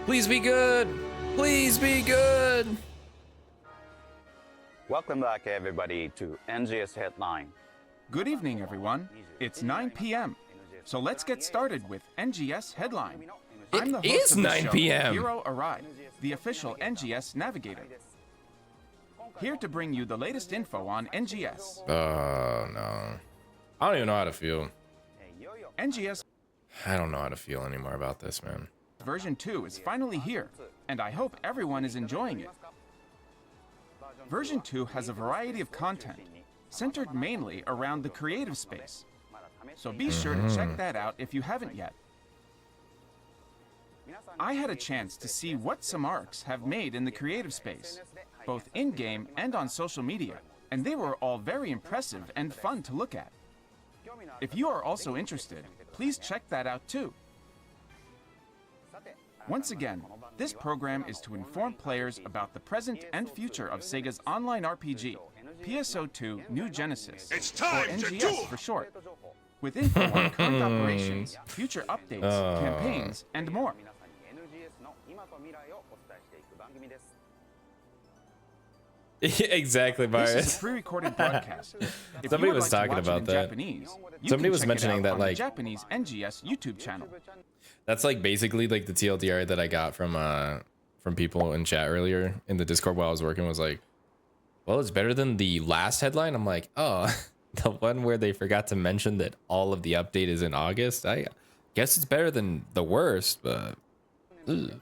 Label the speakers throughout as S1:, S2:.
S1: Please be good. Please be good.
S2: Welcome back, everybody, to NGS Headline.
S3: Good evening, everyone. It's 9 p.m. So let's get started with NGS Headline. I'm the host
S1: is
S3: of the
S1: 9
S3: show,
S1: p.m.
S3: Hiro Arai, the official NGS navigator. Here to bring you the latest info on NGS.
S1: Oh, no. I don't even know how to feel.
S3: NGS
S1: I don't know how to feel anymore about this, man.
S3: version 2 is finally here, and I hope everyone is enjoying it. Version 2 has a variety of content, centered mainly around the creative space. So be sure to check that out if you haven't yet. I had a chance to see what some arcs have made in the creative space, both in-game and on social media, and they were all very impressive and fun to look at. If you are also interested, please check that out too. Once again, this program is to inform players about the present and future of Sega's online RPG, PSO2 New Genesis, or NGS for short, with info on current operations, future updates, campaigns, and more.
S1: Exactly,
S3: This
S1: Marius.
S3: is a pre-recorded broadcast. If
S1: Somebody
S3: you would
S1: was
S3: like to
S1: talking
S3: watch
S1: about
S3: it in
S1: that.
S3: Japanese, you
S1: Somebody
S3: can
S1: was
S3: check it
S1: mentioning
S3: out
S1: that,
S3: on the
S1: like-
S3: Japanese NGS YouTube channel.
S1: That's like basically like the TLDR that I got from people in chat earlier in the Discord while I was working was like, well, it's better than the last headline. I'm like, oh, the one where they forgot to mention that all of the update is in August. I guess it's better than the worst, but ugh.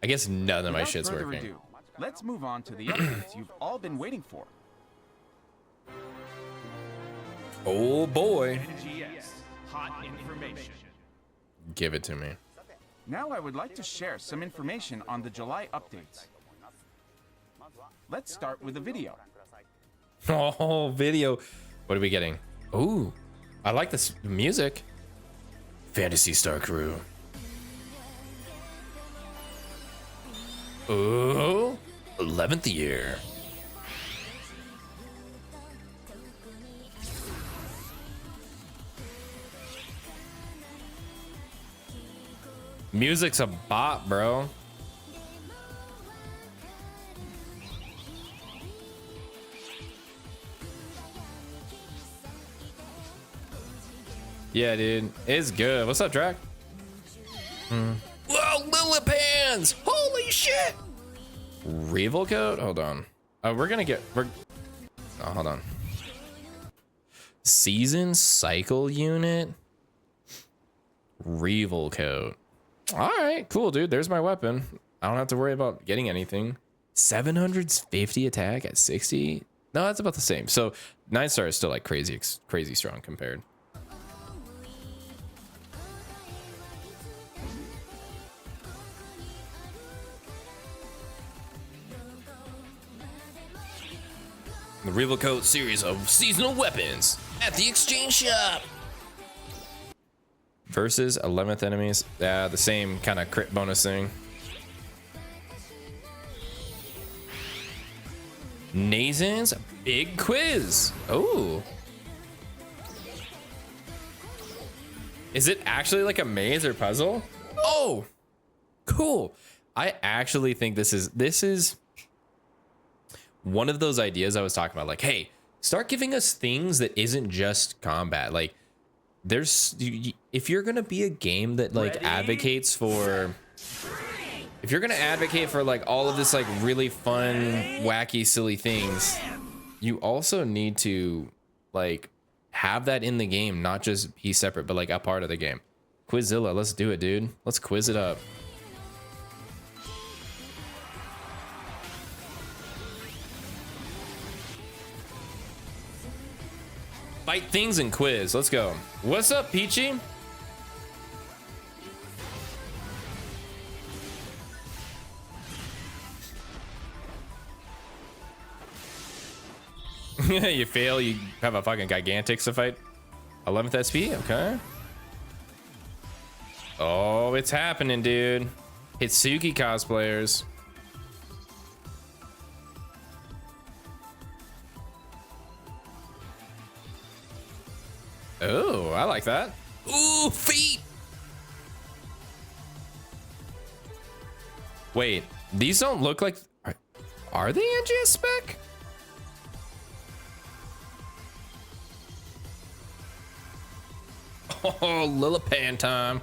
S1: I guess none of my
S3: Without
S1: shit's
S3: further
S1: working.
S3: ado, let's move on to the updates you've all been waiting for.
S1: Oh boy,
S3: NGS hot information.
S1: give it to me.
S3: Now I would like to share some information on the July updates. Let's start with a video.
S1: Oh, video. What are we getting? Ooh, I like this music. Fantasy Star Crew. Ooh, 11th year. Music's a bop, bro. Yeah, dude. It's good. What's up, Drac? Whoa, Lillipans! Holy shit! Reval code? Hold on. We're gonna get... Oh, hold on. Season cycle unit? Reval code. Alright, cool, dude. There's my weapon. I don't have to worry about getting anything. 750 attack at 60? No, that's about the same. So 9 star is still like crazy strong compared. The Reval Code series of seasonal weapons at the exchange shop. Versus 11th enemies. Yeah, the same kind of crit bonus thing. Nazen's big quiz. Oh. Is it actually like a maze or puzzle? Oh, cool. I actually think this is one of those ideas I was talking about. Like, hey, start giving us things that isn't just combat. Like, there's, if you're gonna be a game that like advocates for, if you're gonna advocate for like all of this like really fun, wacky, silly things, you also need to like have that in the game, not just be separate, but like a part of the game. Quizilla, let's do it, dude. Let's quiz it up. Fight things and quiz. Let's go. What's up, Peachy? You fail, you have a fucking Gigantix to fight. 11th SP, okay. Oh, it's happening, dude. Hitsuki cosplayers. Oh, I like that. Ooh, feet. Wait, these don't look like... Are they NGS spec? Oh, Lilipan time.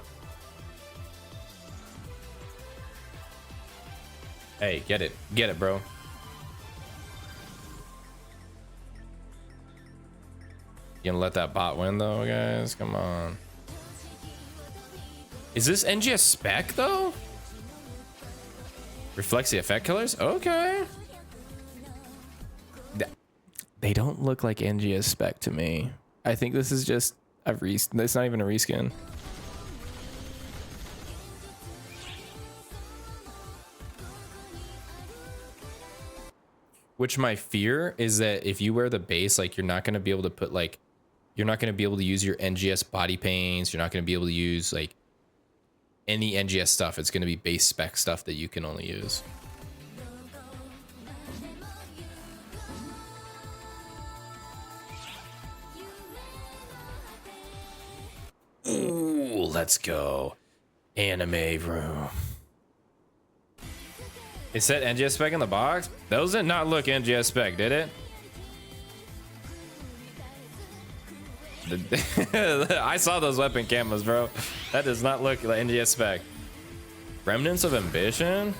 S1: Hey, get it. Get it, bro. You gonna let that bot win, though, guys? Come on. Is this NGS spec, though? Reflects the effect colors? Okay. They don't look like NGS spec to me. I think this is just a it's not even a reskin. Which my fear is that if you wear the base, like you're not going to be able to put like, you're not going to be able to use your NGS body paints. You're not going to be able to use like any NGS stuff. It's going to be base spec stuff that you can only use. Ooh, let's go. Anime room. It said NGS spec in the box? Those did not look NGS spec, did it? I saw those weapon cameras, bro. That does not look like NGS spec. Remnants of Ambition?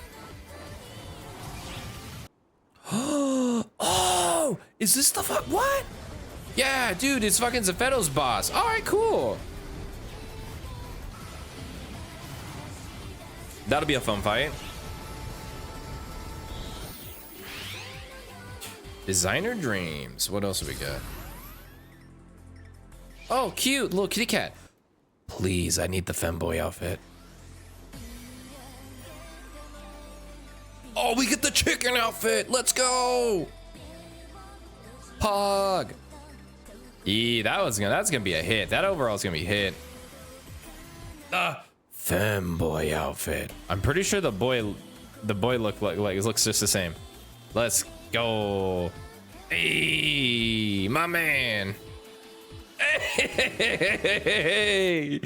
S1: Oh, is this the fuck? What? Yeah, dude, it's fucking Zephedo's boss. All right, cool. That'll be a fun fight. Designer Dreams. What else have we got? Oh, cute little kitty cat. Please, I need the femboy outfit. Oh, we get the chicken outfit. Let's go. Pog. Yeah, that's gonna be a hit. That overall's gonna be a hit. Femboy outfit. I'm pretty sure the boy looks just the same. Let's go. Hey, my man. Hey.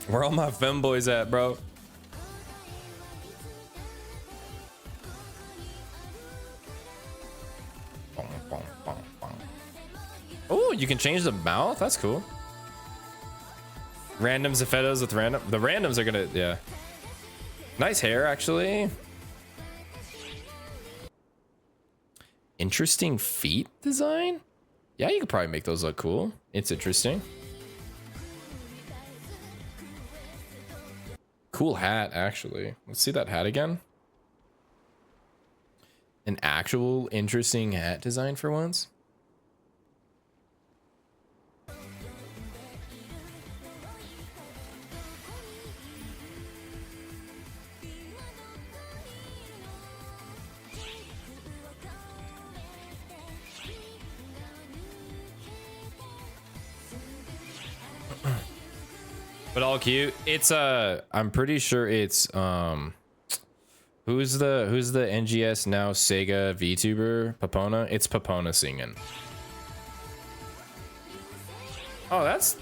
S1: Where all my femboys at, bro? Oh, you can change the mouth? That's cool. Random Zephedos with random. The randoms are gonna, yeah. Nice hair, actually. Interesting feet design? Yeah, you could probably make those look cool. It's interesting. Cool hat, actually. Let's see that hat again. An actual interesting hat design for once. But all cute. It's I'm pretty sure it's who's the NGS now Sega VTuber? Papona? It's Papona singing. Oh, that's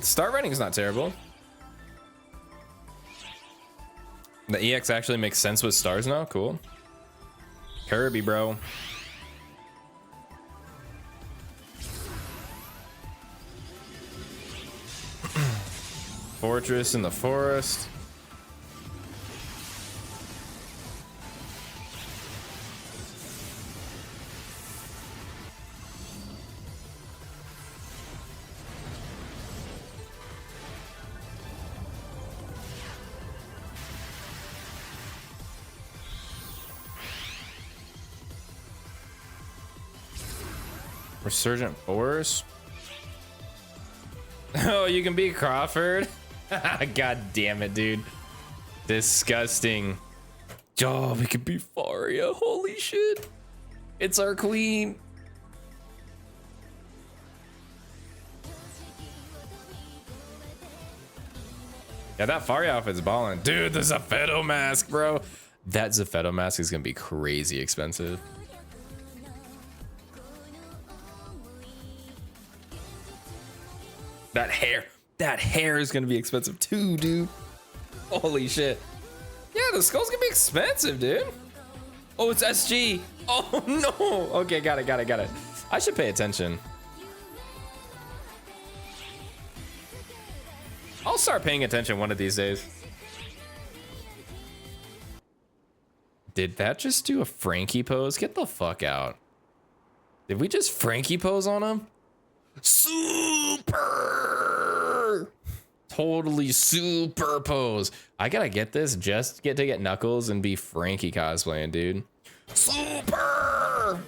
S1: start rating is not terrible. The EX actually makes sense with stars now. Cool. Kirby, bro. Fortress in the forest. Resurgent Force. Oh, you can be Crawford. God damn it, dude. Disgusting. Oh, we could be Faria. Holy shit. It's our queen. Yeah, that Faria outfit's balling. Dude, there's a Zephedo mask, bro. That Zepheto mask is gonna be crazy expensive. That hair is gonna be expensive too, dude. Holy shit. Yeah, the skull's gonna be expensive, dude. Oh, it's SG. Oh no. Okay, got it. I should pay attention. I'll start paying attention one of these days. Did that just do a Frankie pose? Get the fuck out. Did we just Frankie pose on him? Super! Totally super pose. I gotta get this just to get Knuckles and be Frankie cosplaying, dude. Super!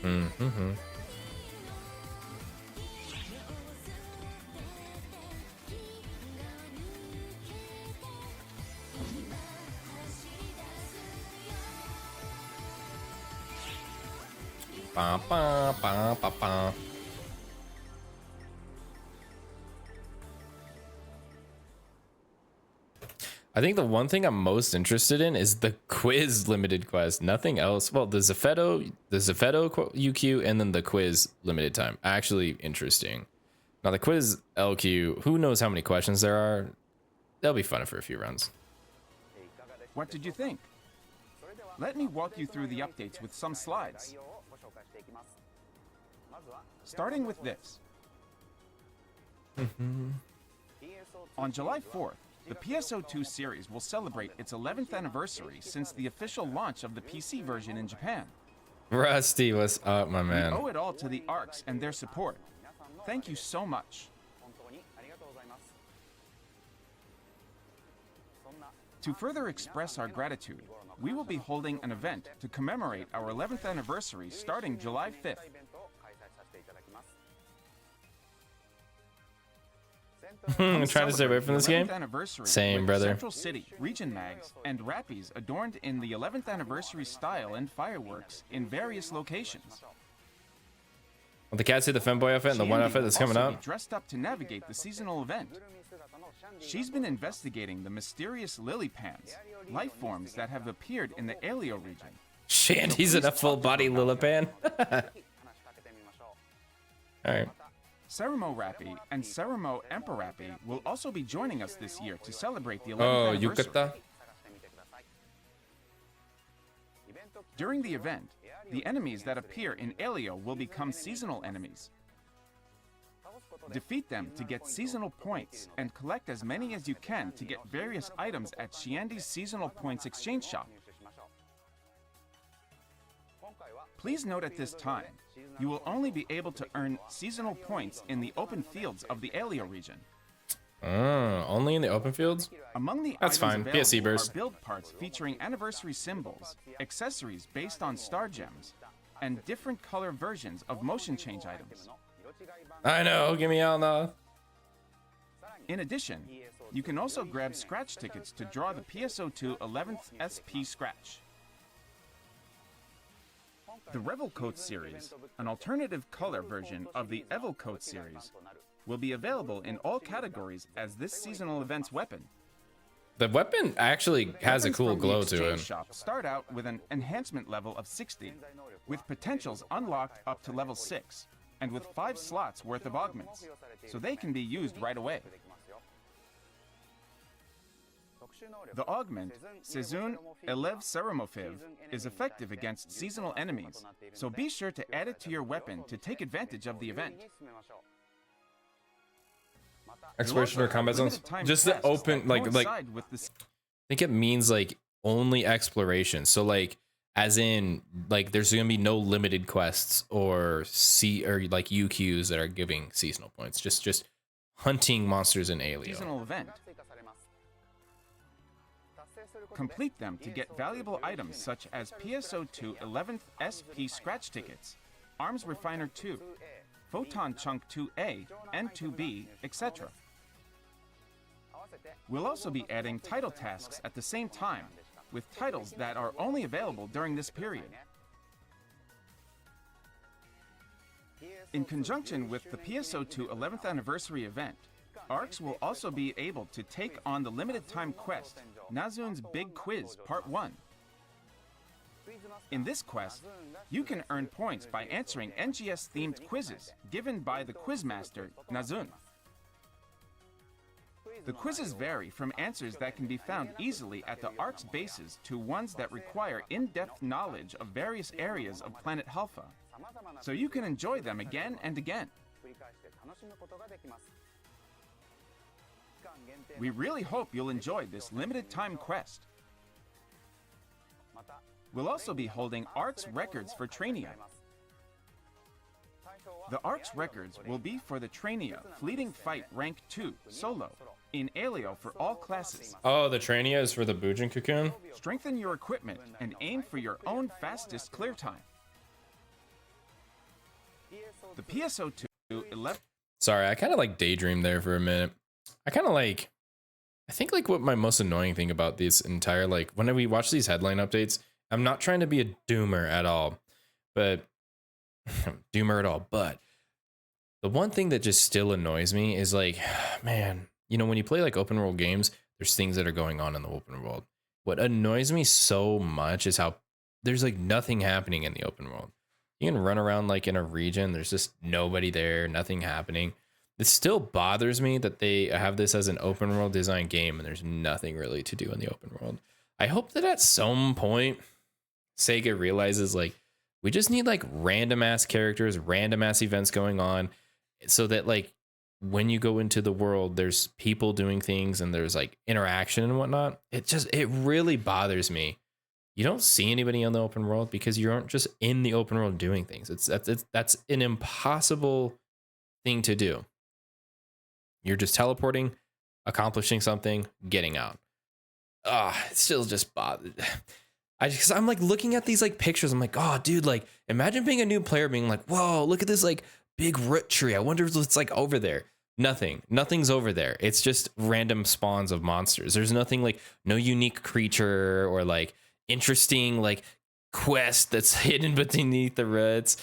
S1: Mm-hmm. Ba, ba, ba, ba, ba. I think the one thing I'm most interested in is the quiz limited quest. Nothing else. Well, the Zepheto UQ, and then the quiz limited time. Actually interesting. Now the quiz LQ, who knows how many questions there are? That'll be fun for a few rounds.
S3: What did you think? Let me walk you through the updates with some slides. Starting with this. On July 4th, the PSO2 series will celebrate its 11th anniversary since the official launch of the PC version in Japan.
S1: Rusty, what's up, my man?
S3: We owe it all to the ARCs and their support. Thank you so much. To further express our gratitude, we will be holding an event to commemorate our 11th anniversary starting July 5th.
S1: I'm trying to stay away from this game. Same, brother.
S3: Central City, Region Mags, and Rappies adorned in the 11th anniversary style and fireworks in various locations.
S1: Well, the cat see the femboy outfit and the one outfit that's coming up.
S3: Dressed up to navigate the seasonal event. She's been investigating the mysterious lily pans, life forms that have appeared in the Aleo region.
S1: Shandy's in a full-body Lilipan. All right.
S3: Ceramo Rappy and Ceramo Emperor Rappy will also be joining us this year to celebrate the 11th anniversary.
S1: Yukata.
S3: During the event, the enemies that appear in Aleo will become seasonal enemies. Defeat them to get seasonal points and collect as many as you can to get various items at Shandy's Seasonal Points Exchange Shop. Please note at this time, you will only be able to earn seasonal points in the open fields of the Aleo region.
S1: Only in the open fields?
S3: Among the
S1: That's fine. PSC burst.
S3: Are build parts featuring anniversary symbols, accessories based on star gems, and different color versions of motion change items.
S1: I know, give me out now.
S3: In addition, you can also grab scratch tickets to draw the PSO2 11th SP Scratch. The Revel Coat series, an alternative color version of the Evil Coat series, will be available in all categories as this seasonal event's weapon.
S1: The weapon actually has a cool glow to it.
S3: Shop start out with an enhancement level of 60, with potentials unlocked up to level 6, and with 5 slots worth of augments, so they can be used right away. The augment, Sezun Elev Ceremofiv, is effective against seasonal enemies, so be sure to add it to your weapon to take advantage of the event.
S1: Exploration or combat zones? Just the open, like, I think it means like only exploration. So like, as in, like, there's gonna be no limited quests or like UQs that are giving seasonal points. Just hunting monsters in Aleo.
S3: Seasonal event. Complete them to get valuable items such as PSO2 11th SP Scratch Tickets, Arms Refiner 2, Photon Chunk 2A and 2B, etc. We'll also be adding title tasks at the same time, with titles that are only available during this period. In conjunction with the PSO2 11th anniversary event, ARCs will also be able to take on the limited time quest, Nazun's Big Quiz Part 1. In this quest, you can earn points by answering NGS-themed quizzes given by the quizmaster, Nazun. The quizzes vary from answers that can be found easily at the ARC's bases to ones that require in-depth knowledge of various areas of planet Halpha, so you can enjoy them again and again. We really hope you'll enjoy this limited time quest. We'll also be holding ARC's records for Trainia. The ARC's records will be for the Trainia Fleeting Fight Rank 2 Solo in Aleo for all classes.
S1: Oh, the Trainia is for the Bujin Cocoon?
S3: Strengthen your equipment and aim for your own fastest clear time. The PSO2 11...
S1: Sorry, I kind of like daydreamed there for a minute. I think like what my most annoying thing about this entire, like when we watch these headline updates, I'm not trying to be a doomer at all, but but the one thing that just still annoys me is like, man, you know, when you play like open world games, there's things that are going on in the open world. What annoys me so much is how there's like nothing happening in the open world. You can run around like in a region, there's just nobody there, nothing happening. It still bothers me that they have this as an open world design game and there's nothing really to do in the open world. I hope that at some point Sega realizes like we just need like random ass characters, random ass events going on so that like when you go into the world, there's people doing things and there's like interaction and whatnot. It really bothers me. You don't see anybody in the open world because you aren't just in the open world doing things. That's an impossible thing to do. You're just teleporting, accomplishing something, getting out. It still just bothered. I'm like looking at these like pictures. I'm like, oh, dude, like imagine being a new player being like, whoa, look at this like big root tree. I wonder what's like over there. Nothing's over there. It's just random spawns of monsters. There's nothing like no unique creature or like interesting like quest that's hidden beneath the roots.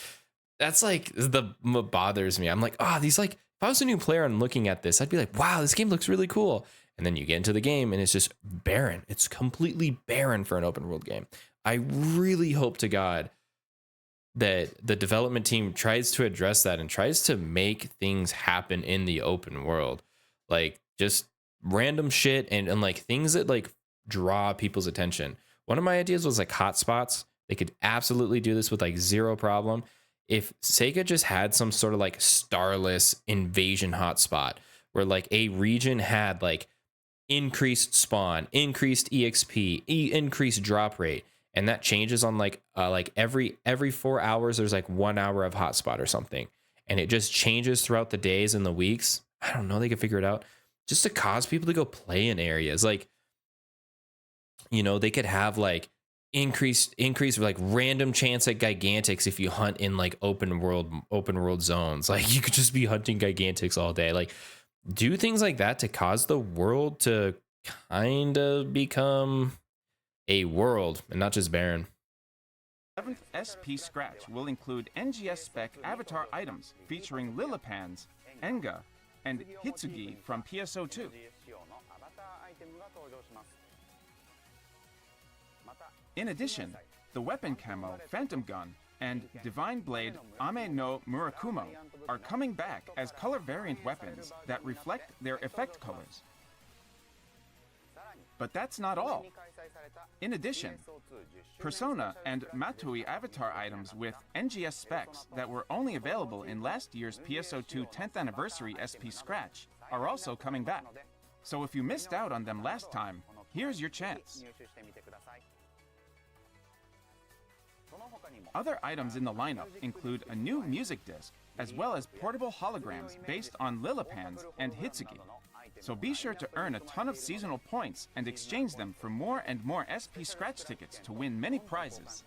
S1: That's like what bothers me. I'm like, these like, if I was a new player and looking at this, I'd be like, wow, this game looks really cool. And then you get into the game and it's just barren. It's completely barren for an open world game. I really hope to God that the development team tries to address that and tries to make things happen in the open world. Like just random shit and like things that like draw people's attention. One of my ideas was like hotspots. They could absolutely do this with like zero problem. If Sega just had some sort of like starless invasion hotspot where like a region had like increased spawn, increased EXP, increased drop rate, and that changes on like every 4 hours there's like 1 hour of hotspot or something, and it just changes throughout the days and the weeks. I don't know, they could figure it out just to cause people to go play in areas. Like, you know, they could have like increase like random chance at gigantics if you hunt in like open world zones. Like you could just be hunting gigantics all day. Like do things like that to cause the world to kind of become a world and not just barren.
S3: 7th SP Scratch will include NGS spec avatar items featuring Lillipans, Enga, and Hitsugi from PSO2. In addition, the weapon camo Phantom Gun and Divine Blade Ame no Murakumo are coming back as color variant weapons that reflect their effect colors. But that's not all. In addition, Persona and Matui avatar items with NGS specs that were only available in last year's PSO2 10th anniversary SP Scratch are also coming back. So if you missed out on them last time, here's your chance. Other items in the lineup include a new music disc, as well as portable holograms based on Lillipans and Hitsugi. So be sure to earn a ton of seasonal points and exchange them for more and more SP Scratch tickets to win many prizes.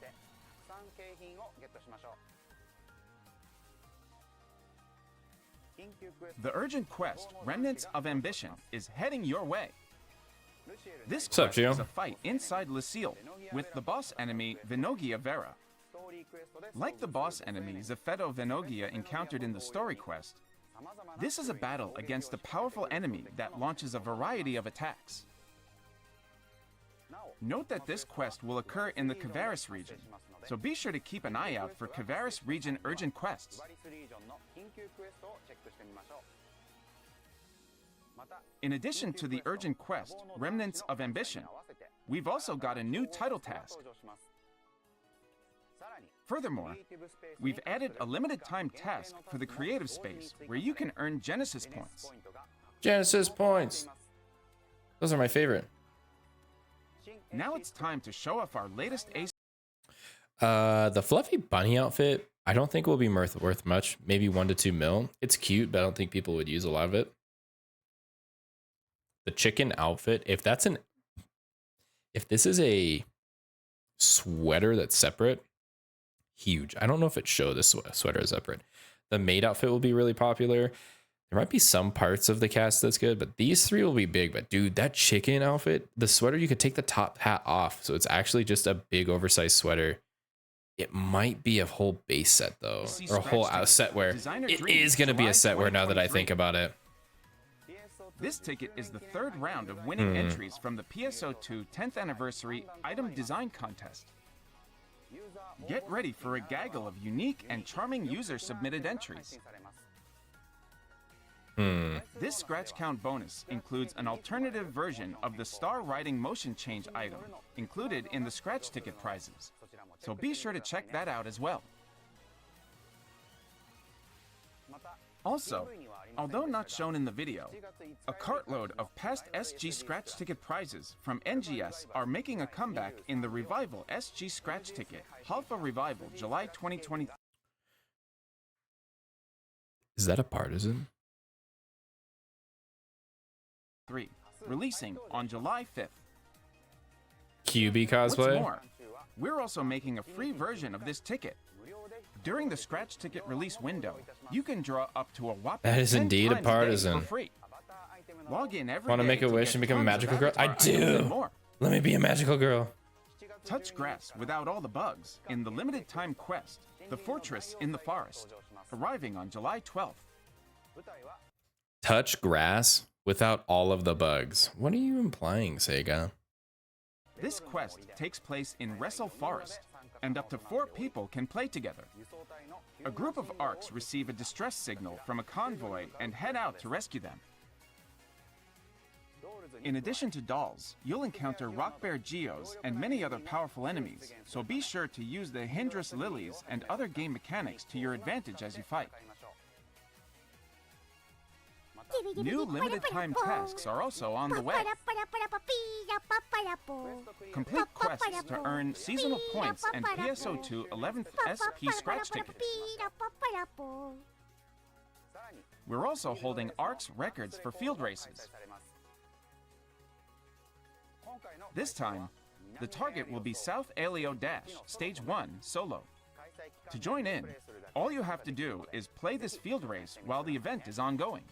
S3: The urgent quest, Remnants of Ambition, is heading your way. This quest is a fight inside Lucille with the boss enemy Venogia Vera. Like the boss enemy Zepheto Venogia encountered in the story quest, this is a battle against a powerful enemy that launches a variety of attacks. Note that this quest will occur in the Kavaris region, so be sure to keep an eye out for Kavaris region urgent quests. In addition to the urgent quest, Remnants of Ambition, we've also got a new title task. Furthermore, we've added a limited time task for the creative space where you can earn Genesis points.
S1: Genesis points. Those are my favorite.
S3: Now it's time to show off our latest ace.
S1: The fluffy bunny outfit, I don't think will be worth much. Maybe 1 to 2 mil. It's cute, but I don't think people would use a lot of it. The chicken outfit, if this is a sweater that's separate, huge. I don't know if it shows this sweater is separate. The maid outfit will be really popular. There might be some parts of the cast that's good, but these 3 will be big. But dude, that chicken outfit, the sweater, you could take the top hat off. So it's actually just a big oversized sweater. It might be a whole base set though, or a whole set wear. It is going to be a set wear now that I think about it.
S3: This ticket is the 3rd round of winning entries from the PSO2 10th Anniversary Item Design Contest. Get ready for a gaggle of unique and charming user-submitted entries. This scratch count bonus includes an alternative version of the star riding motion change item included in the scratch ticket prizes, so be sure to check that out as well. Also, although not shown in the video, a cartload of past SG scratch ticket prizes from NGS are making a comeback in the Revival SG scratch ticket Halfa Revival July 2020.
S1: Is that a partisan?
S3: Releasing on July 5th.
S1: QB cosplay?
S3: What's more, we're also making a free version of this ticket. During the scratch ticket release window, you can draw up to a whopping
S1: That is
S3: 10
S1: indeed a
S3: times
S1: partisan.
S3: for free. Log in every
S1: Want to
S3: day
S1: make a wish
S3: get
S1: and become a
S3: tons of
S1: magical girl? I
S3: avatar items and
S1: do.
S3: more.
S1: Let me be a magical girl.
S3: Touch grass without all the bugs in the limited time quest, The Fortress in the Forest, arriving on July 12th.
S1: Touch grass without all of the bugs. What are you implying, Sega?
S3: This quest takes place in Wrestle Forest, and up to 4 people can play together. A group of Arcs receive a distress signal from a convoy and head out to rescue them. In addition to dolls, you'll encounter Rock Bear Geos and many other powerful enemies, so be sure to use the Hindress Lilies and other game mechanics to your advantage as you fight. New limited time tasks are also on the way. Complete quests to earn seasonal points and PSO2 11th SP scratch tickets. We're also holding ARC's records for field races. This time, the target will be South Aleo Dash, Stage 1, solo. To join in, all you have to do is play this field race while the event is ongoing.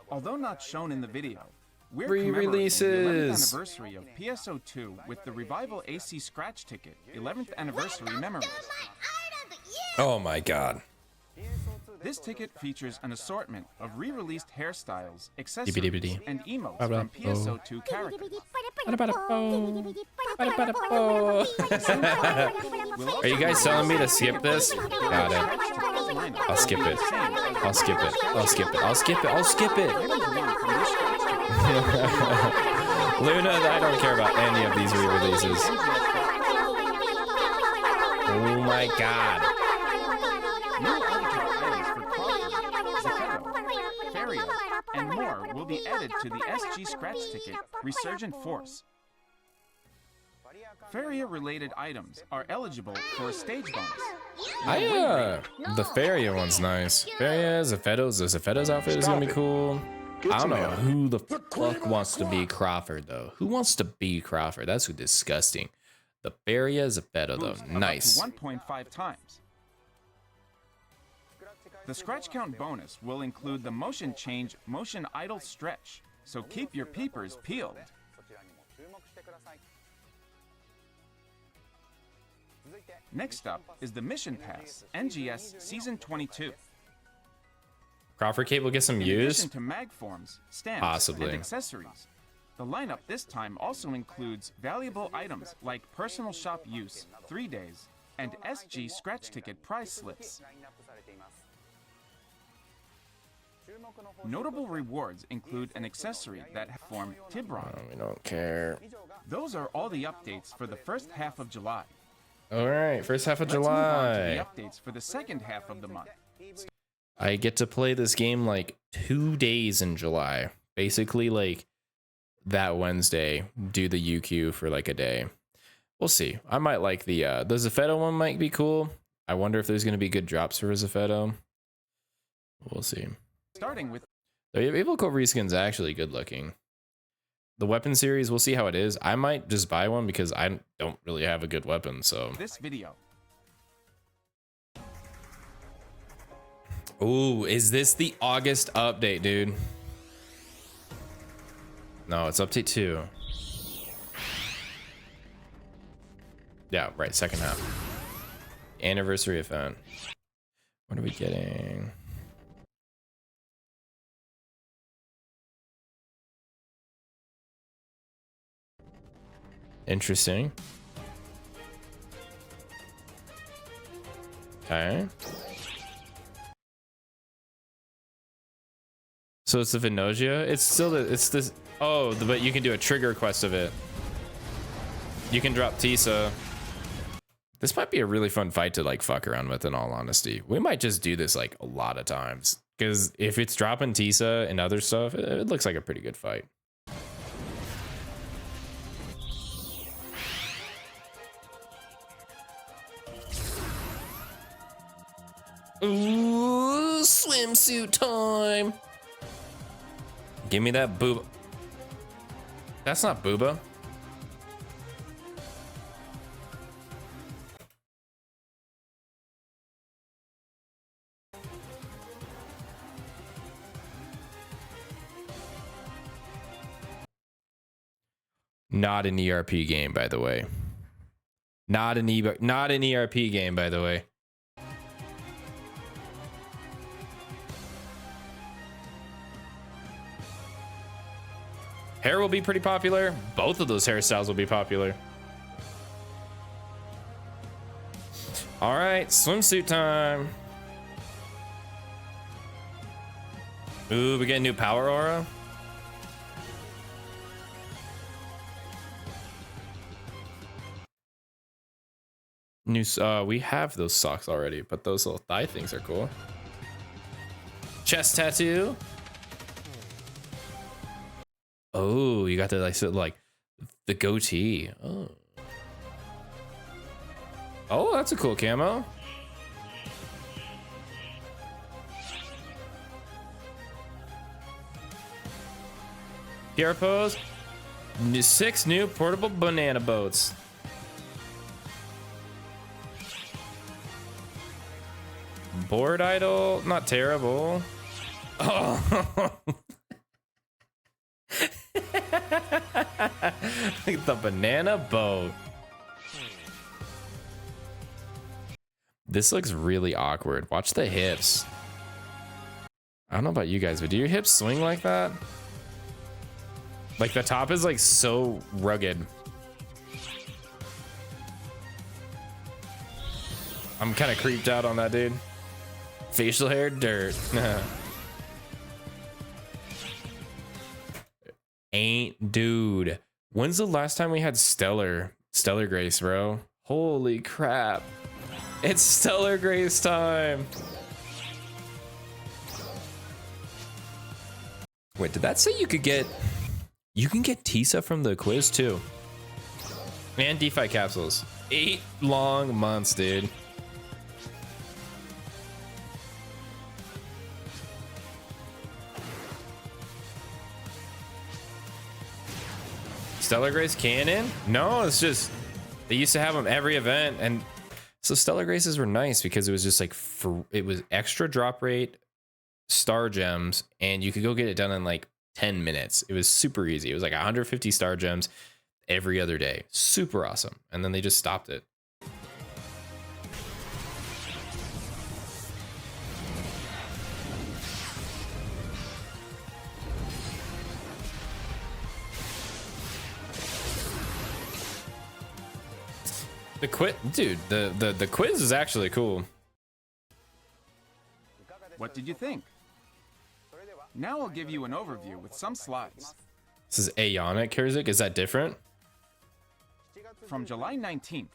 S3: Although not shown in the video, we're commemorating the 11th anniversary of PSO2 with the Revival AC Scratch Ticket 11th Anniversary Memories.
S1: Oh my god.
S3: This ticket features an assortment of re-released hairstyles, accessories, and emotes from PSO2 characters.
S1: Are you guys telling me to skip this? Got it. I'll skip it. I'll skip it. I'll skip it. I'll skip it. I'll skip it. Luna, I don't care about any of these re-releases. Oh my god.
S3: And more will be added to the SG Scratch Ticket Resurgent Force. Faria-related items are eligible for a stage bonus.
S1: The Faria one's nice. Faria, Zephedo's, the Zephedo's outfit is gonna be cool. I don't know who the fuck wants to be Crawford though. Who wants to be Crawford? That's disgusting. The Faria, Zephedo though, nice.
S3: 1.5 times. The scratch count bonus will include the motion change, motion idle stretch, so keep your peepers peeled. Next up is the Mission Pass, NGS Season 22.
S1: Crawford Cape will get some
S3: In
S1: use.
S3: addition to mag forms, stamps,
S1: Possibly.
S3: and accessories, the lineup this time also includes valuable items like personal shop use, 3 days, and SG scratch ticket prize slips. Notable rewards include an accessory that form Tibron.
S1: We don't care.
S3: Those are all the updates for the first half of July.
S1: All right, first half of
S3: Let's move on to
S1: July.
S3: the updates for the second half of the month.
S1: I get to play this game like 2 days in July. Basically, like that Wednesday, do the UQ for like a day. We'll see. I might like the Zafeto one might be cool. I wonder if there's going to be good drops for Zafeto. We'll see.
S3: Starting with
S1: The Evil Cove reskin's actually good looking. The weapon series, we'll see how it is. I might just buy one because I don't really have a good weapon, so.
S3: this video.
S1: Ooh, is this the August update, dude? No, it's update 2. Yeah, right, second half. Anniversary event. What are we getting? Interesting. Okay. So it's the Vinogia. It's still it's this. Oh, but you can do a trigger quest of it. You can drop Tisa. This might be a really fun fight to like fuck around with, in all honesty. We might just do this like a lot of times, because if it's dropping Tisa and other stuff, it looks like a pretty good fight. Ooh, swimsuit time. Give me that booba. That's not booba. Not an ERP game, by the way. Not an ERP game, by the way. Hair will be pretty popular. Both of those hairstyles will be popular. All right, swimsuit time. Ooh, we get a new power aura. New, we have those socks already, but those little thigh things are cool. Chest tattoo. Oh, you got the like the goatee. Oh. Oh, that's a cool camo. Here pose. 6 new portable banana boats. Board idol, not terrible. Oh. The banana boat. This looks really awkward. Watch the hips. I don't know about you guys, but do your hips swing like that? Like the top is like so rugged. I'm kind of creeped out on that, dude. Facial hair, dirt. Ain't, dude. When's the last time we had Stellar Grace, bro? Holy crap. It's Stellar Grace time. Wait, did that say you could get... You can get Tisa from the quiz too. And DeFi capsules. 8 long months, dude. Stellar Grace Cannon? No, it's just they used to have them every event, and so Stellar Graces were nice because it was just like it was extra drop rate, star gems, and you could go get it done in like 10 minutes. It was super easy. It was like 150 star gems every other day. Super awesome. And then they just stopped it. The quiz, dude, the quiz is actually cool.
S3: What did you think? Now I'll give you an overview with some slides.
S1: This is Aeonic Kurzik. Is that different?
S3: From July 19th,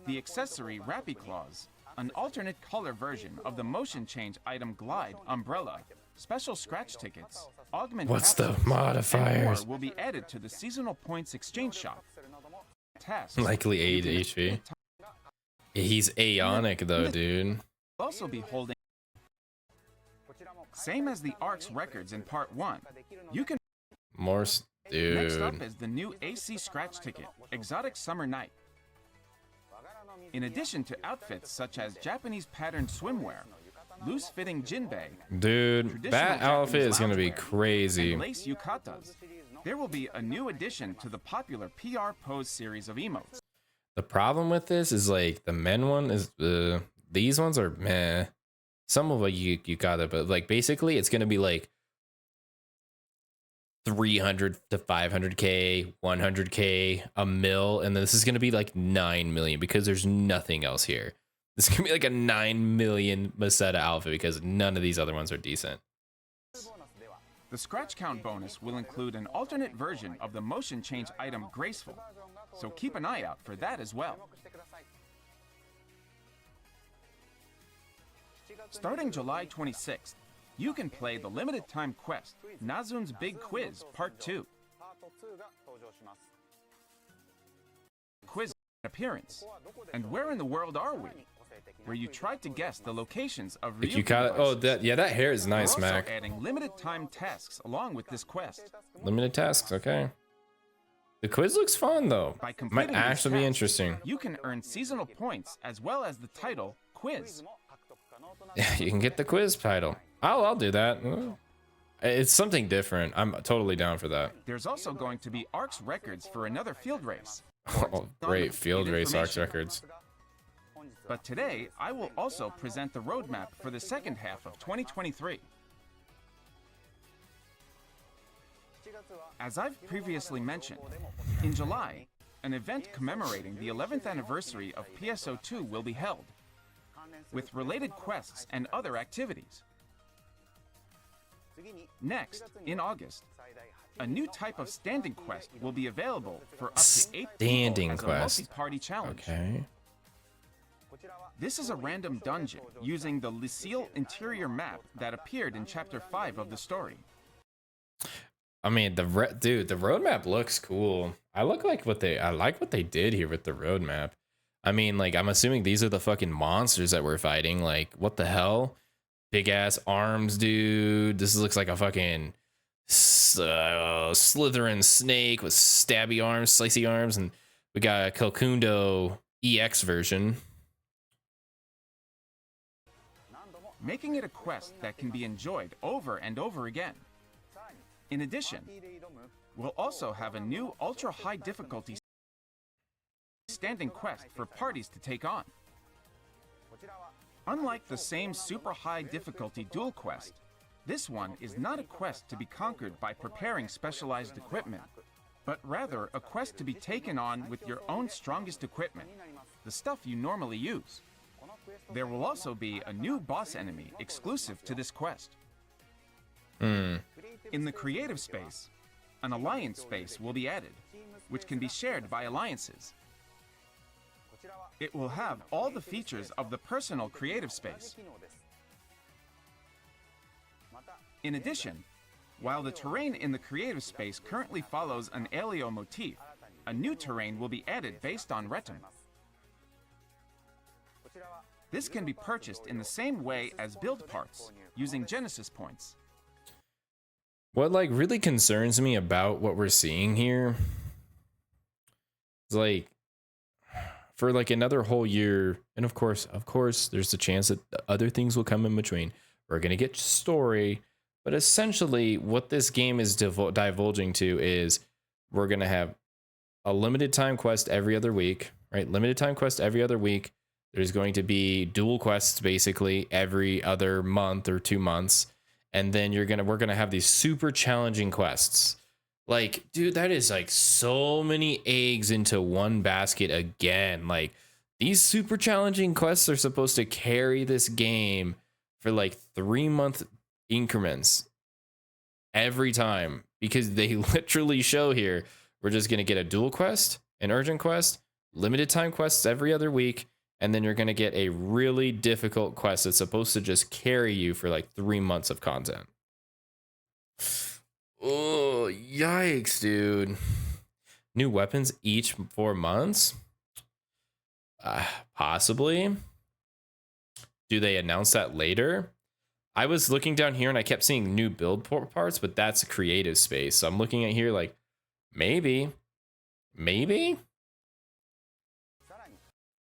S3: the accessory Rappy Claws, an alternate color version of the motion change item Glide Umbrella, special scratch tickets, augment
S1: What's the
S3: capsules,
S1: modifiers?
S3: and more will be added to the seasonal points exchange shop. Tasks
S1: Likely aid HP. He's Aeonic though, dude.
S3: will also be holding. Same as the ARC's records in part 1. You can.
S1: More,
S3: Next up
S1: dude.
S3: is the new AC scratch ticket, Exotic Summer Night. In addition to outfits such as Japanese patterned swimwear, loose-fitting jinbei,
S1: Dude,
S3: traditional
S1: that outfit
S3: Japanese
S1: is gonna be
S3: loungewear,
S1: crazy.
S3: and lace yukatas, there will be a new addition to the popular PR Pose series of emotes.
S1: The problem with this is like the men one is these ones are meh. Some of it you got it, but like basically it's gonna be like 300 to 500k, 100k, a mil, and this is gonna be like 9 million because there's nothing else here. This is gonna be like a 9 million Maseta outfit because none of these other ones are decent.
S3: The scratch count bonus will include an alternate version of the motion change item Graceful, so keep an eye out for that as well. Starting July 26th, you can play the limited time quest, Nazun's Big Quiz Part 2. Quiz appearance. And where in the world are we? Where you tried to guess the locations of
S1: Like
S3: Ryuki
S1: you got it. Oh,
S3: devices.
S1: that, yeah, that hair is nice,
S3: We're also
S1: Mac.
S3: adding limited time tasks along with this quest.
S1: Limited tasks, okay. The quiz looks fun though.
S3: By
S1: Might
S3: completing these
S1: actually be
S3: tasks,
S1: interesting.
S3: You can earn seasonal points as well as the title Quiz.
S1: Yeah, you can get the quiz title. I'll do that. It's something different. I'm totally down for that.
S3: There's also going to be ARC's records for another field race.
S1: Oh, great field race ARCs
S3: information.
S1: records.
S3: But today, I will also present the roadmap for the second half of 2023. As I've previously mentioned, in July, an event commemorating the 11th anniversary of PSO2 will be held, with related quests and other activities. Next, in August, a new type of standing quest will be available for up to 8
S1: Standing
S3: people as
S1: quest.
S3: a multi-party challenge.
S1: Okay.
S3: This is a random dungeon using the Lucille interior map that appeared in Chapter 5 of the story.
S1: I mean, the roadmap looks cool. I like what they did here with the roadmap. I mean, like, I'm assuming these are the fucking monsters that we're fighting. Like, what the hell? Big ass arms, dude. This looks like a fucking Slytherin snake with stabby arms, slicey arms, and we got a Kelkundo EX version.
S3: Making it a quest that can be enjoyed over and over again. In addition, we'll also have a new ultra-high difficulty standing quest for parties to take on. Unlike the same super high difficulty duel quest, this one is not a quest to be conquered by preparing specialized equipment, but rather a quest to be taken on with your own strongest equipment, the stuff you normally use. There will also be a new boss enemy exclusive to this quest. In the creative space, an alliance space will be added, which can be shared by alliances. It will have all the features of the personal creative space. In addition, while the terrain in the creative space currently follows an Aleo motif, a new terrain will be added based on Retum. This can be purchased in the same way as build parts, using Genesis points.
S1: What like really concerns me about what we're seeing here is like for like another whole year, and of course there's a chance that other things will come in between. We're gonna get story, but essentially what this game is divulging to is we're gonna have a limited time quest every other week, right? Limited time quest every other week. There's going to be dual quests basically every other month or 2 months. And then we're gonna have these super challenging quests. Like, dude, that is like so many eggs into one basket again. Like, these super challenging quests are supposed to carry this game for like 3-month increments every time, because they literally show here we're just going to get a dual quest, an urgent quest, limited time quests every other week, and then you're going to get a really difficult quest that's supposed to just carry you for like 3 months of content. Oh, yikes, dude. New weapons each 4 months? Possibly. Do they announce that later? I was looking down here and I kept seeing new build parts, but that's a creative space. So I'm looking at here like, maybe. I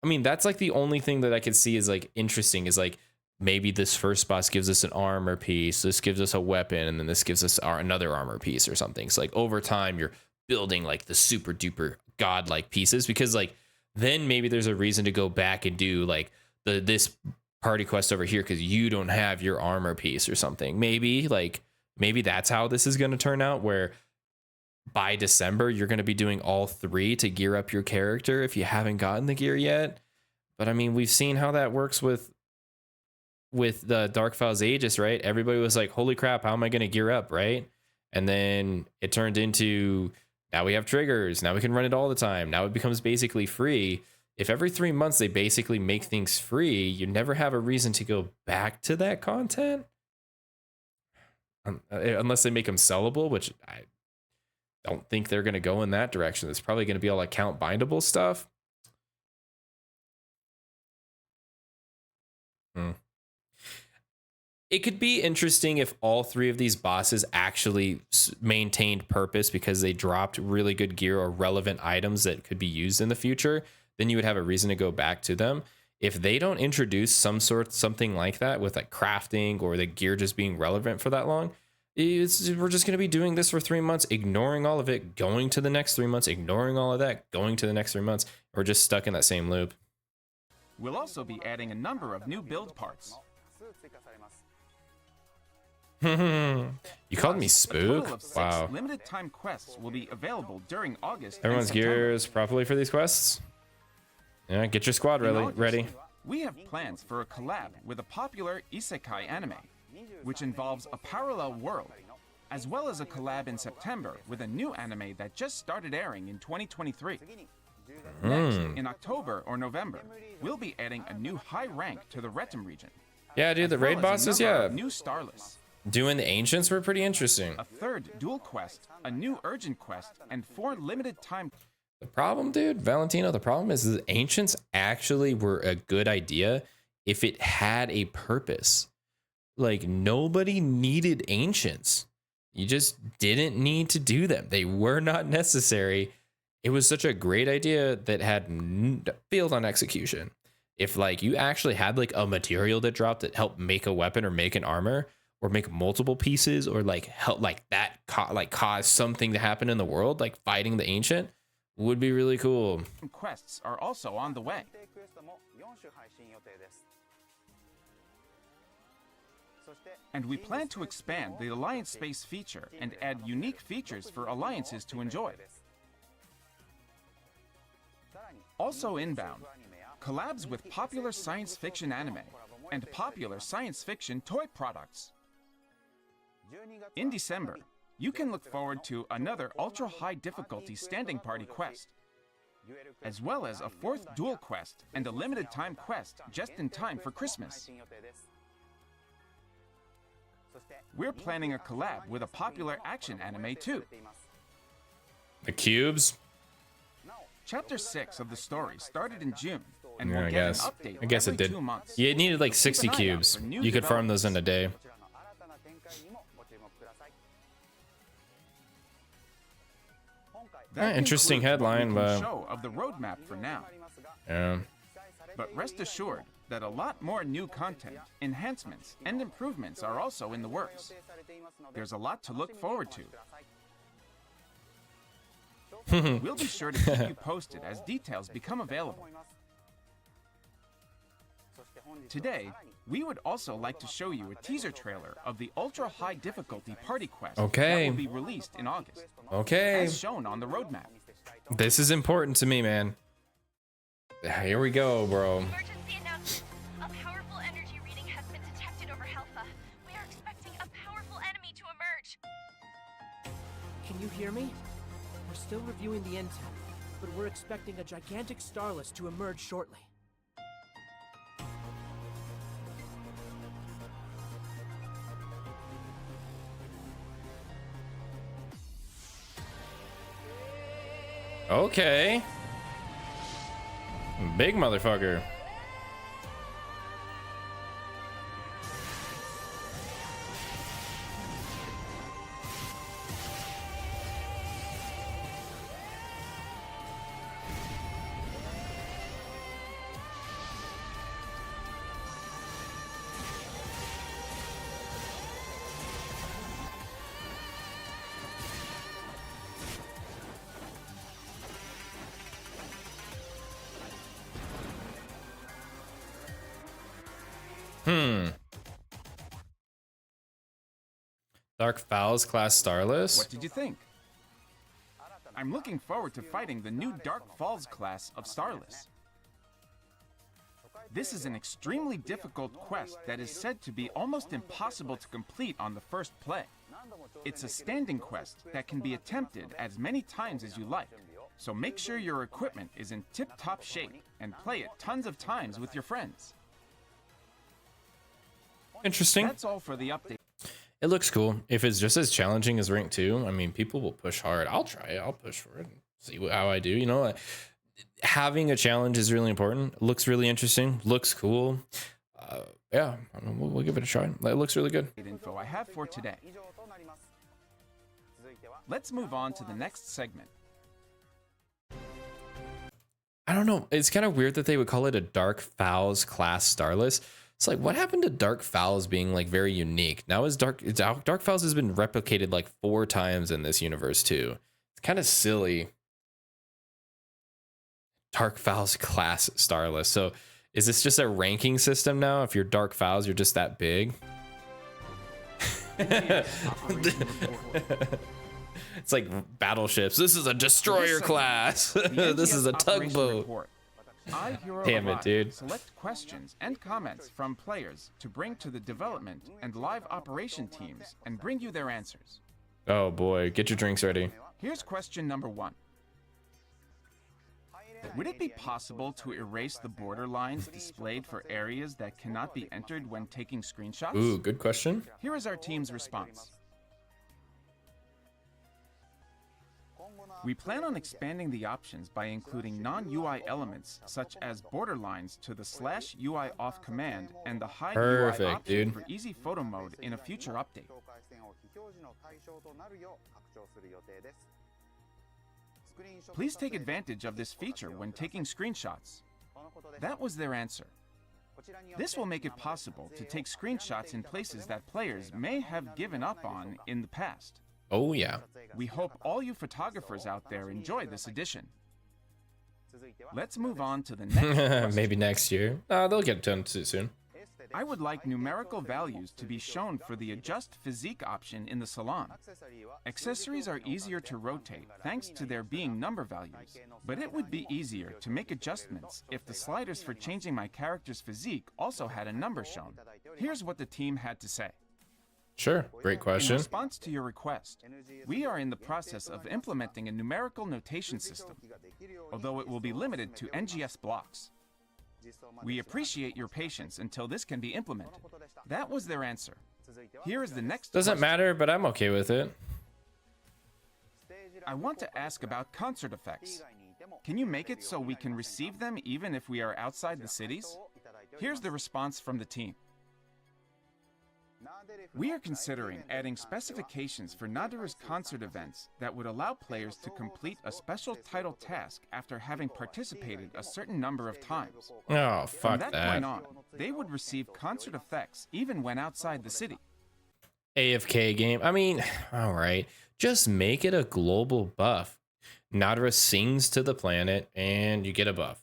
S1: mean, that's like the only thing that I could see is like interesting is like, maybe this first boss gives us an armor piece, this gives us a weapon, and then this gives us another armor piece or something. So like over time, you're building like the super duper godlike pieces, because like then maybe there's a reason to go back and do like this party quest over here because you don't have your armor piece or something. Maybe that's how this is going to turn out, where by December you're going to be doing all 3 to gear up your character if you haven't gotten the gear yet. But I mean, we've seen how that works with the Dark Files Aegis, right? Everybody was like, holy crap, how am I going to gear up, right? And then it turned into, now we have triggers, now we can run it all the time, now it becomes basically free. If every 3 months they basically make things free, you never have a reason to go back to that content, unless they make them sellable, which I don't think they're going to go in that direction. It's probably going to be all account bindable stuff. It could be interesting if all 3 of these bosses actually maintained purpose because they dropped really good gear or relevant items that could be used in the future. Then you would have a reason to go back to them. If they don't introduce something like that with like crafting or the gear just being relevant for that long, we're just going to be doing this for 3 months, ignoring all of it, going to the next 3 months, ignoring all of that, going to the next 3 months. We're just stuck in that same loop.
S3: We'll also be adding a number of new build parts.
S1: You called me Spook? Wow.
S3: Limited time quests will be available during August.
S1: Everyone's gears properly for these quests? Yeah, get your squad ready.
S3: We have plans for a collab with a popular isekai anime, which involves a parallel world, as well as a collab in September with a new anime that just started airing in 2023. Next, in October or November, we'll be adding a new high rank to the Retum region.
S1: Yeah, dude, the raid bosses, yeah.
S3: New starlists.
S1: Doing the ancients were pretty interesting.
S3: A 3rd dual quest, a new urgent quest, and 4 limited time.
S1: The problem, dude, Valentino, the problem is the ancients actually were a good idea if it had a purpose. Like, nobody needed ancients. You just didn't need to do them. They were not necessary. It was such a great idea that had failed on execution. If like you actually had like a material that dropped that helped make a weapon or make an armor or make multiple pieces or like help like that cause something to happen in the world, like fighting the ancient, would be really cool.
S3: Quests are also on the way. And we plan to expand the Alliance Space feature and add unique features for alliances to enjoy. Also inbound, collabs with popular science fiction anime and popular science fiction toy products. In December, you can look forward to another ultra-high difficulty standing party quest, as well as a 4th dual quest and a limited time quest just in time for Christmas. We're planning a collab with a popular action anime too.
S1: The cubes?
S3: Chapter 6 of the story started in June, and
S1: Yeah,
S3: we'll
S1: I
S3: get
S1: guess.
S3: an update
S1: I guess it
S3: every
S1: did.
S3: 2 months.
S1: Yeah, it needed like 60
S3: Keep an eye out
S1: cubes.
S3: for new
S1: You could farm those in a day.
S3: That
S1: Interesting
S3: concludes what we
S1: headline,
S3: can
S1: but
S3: show of the roadmap for now.
S1: yeah.
S3: But rest assured that a lot more new content, enhancements, and improvements are also in the works. There's a lot to look forward to. We'll be sure to keep you posted as details become available. Today, we would also like to show you a teaser trailer of the ultra-high difficulty party quest
S1: Okay.
S3: that will be released in August,
S1: Okay.
S3: as shown on the roadmap.
S1: This is important to me, man. Here we go, bro.
S4: Emergency announcement. A powerful energy reading has been detected over Helfa. We are expecting a powerful enemy to emerge.
S5: Can you hear me? We're still reviewing the intel, but we're expecting a gigantic starless to emerge shortly.
S1: Okay. Big motherfucker. Dark Fowls class Starless.
S3: What did you think? I'm looking forward to fighting the new Dark Falls class of Starless. This is an extremely difficult quest that is said to be almost impossible to complete on the first play. It's a standing quest that can be attempted as many times as you like, so make sure your equipment is in tip-top shape and play it tons of times with your friends.
S1: Interesting.
S3: That's all for the update.
S1: It looks cool. If it's just as challenging as Rank 2, I mean, people will push hard. I'll try it. I'll push for it and see how I do. You know, having a challenge is really important. It looks really interesting. Looks cool. Yeah, we'll give it a try. It looks really good.
S3: Info I have for today. Let's move on to the next segment.
S1: I don't know. It's kind of weird that they would call it a Dark Fowls class Starless. It's like, what happened to Dark Fowls being like very unique? Now is Dark Fowls has been replicated like 4 times in this universe too. It's kind of silly. Dark Fowls class Starless. So is this just a ranking system now? If you're Dark Fowls, you're just that big. It's like battleships. This is a destroyer class. This is a tugboat. Damn it, dude.
S3: Select questions and comments from players to bring to the development and live operation teams and bring you their answers.
S1: Oh boy, get your drinks ready.
S3: Here's question number 1. Would it be possible to erase the border lines displayed for areas that cannot be entered when taking screenshots?
S1: Ooh, good question.
S3: Here is our team's response. We plan on expanding the options by including non-UI elements such as border lines to the /UI off command and the hide UI
S1: Perfect,
S3: option
S1: dude.
S3: for easy photo mode in a future update. Please take advantage of this feature when taking screenshots. That was their answer. This will make it possible to take screenshots in places that players may have given up on in the past.
S1: Oh yeah.
S3: We hope all you photographers out there enjoy this edition. Let's move on to the next question.
S1: Maybe next year. They'll get done too soon.
S3: I would like numerical values to be shown for the adjust physique option in the salon. Accessories are easier to rotate thanks to there being number values, but it would be easier to make adjustments if the sliders for changing my character's physique also had a number shown. Here's what the team had to say.
S1: Sure, great
S3: In
S1: question.
S3: response to your request, we are in the process of implementing a numerical notation system, although it will be limited to NGS blocks. We appreciate your patience until this can be implemented. That was their answer. Here is the next
S1: Doesn't
S3: question.
S1: matter, but I'm okay with it.
S3: I want to ask about concert effects. Can you make it so we can receive them even if we are outside the cities? Here's the response from the team. We are considering adding specifications for Nadaru's concert events that would allow players to complete a special title task after having participated a certain number of times.
S1: Oh,
S3: From
S1: fuck
S3: that
S1: that.
S3: point on, they would receive concert effects even when outside the city.
S1: AFK game. I mean, all right. Just make it a global buff. Nadra sings to the planet and you get a buff.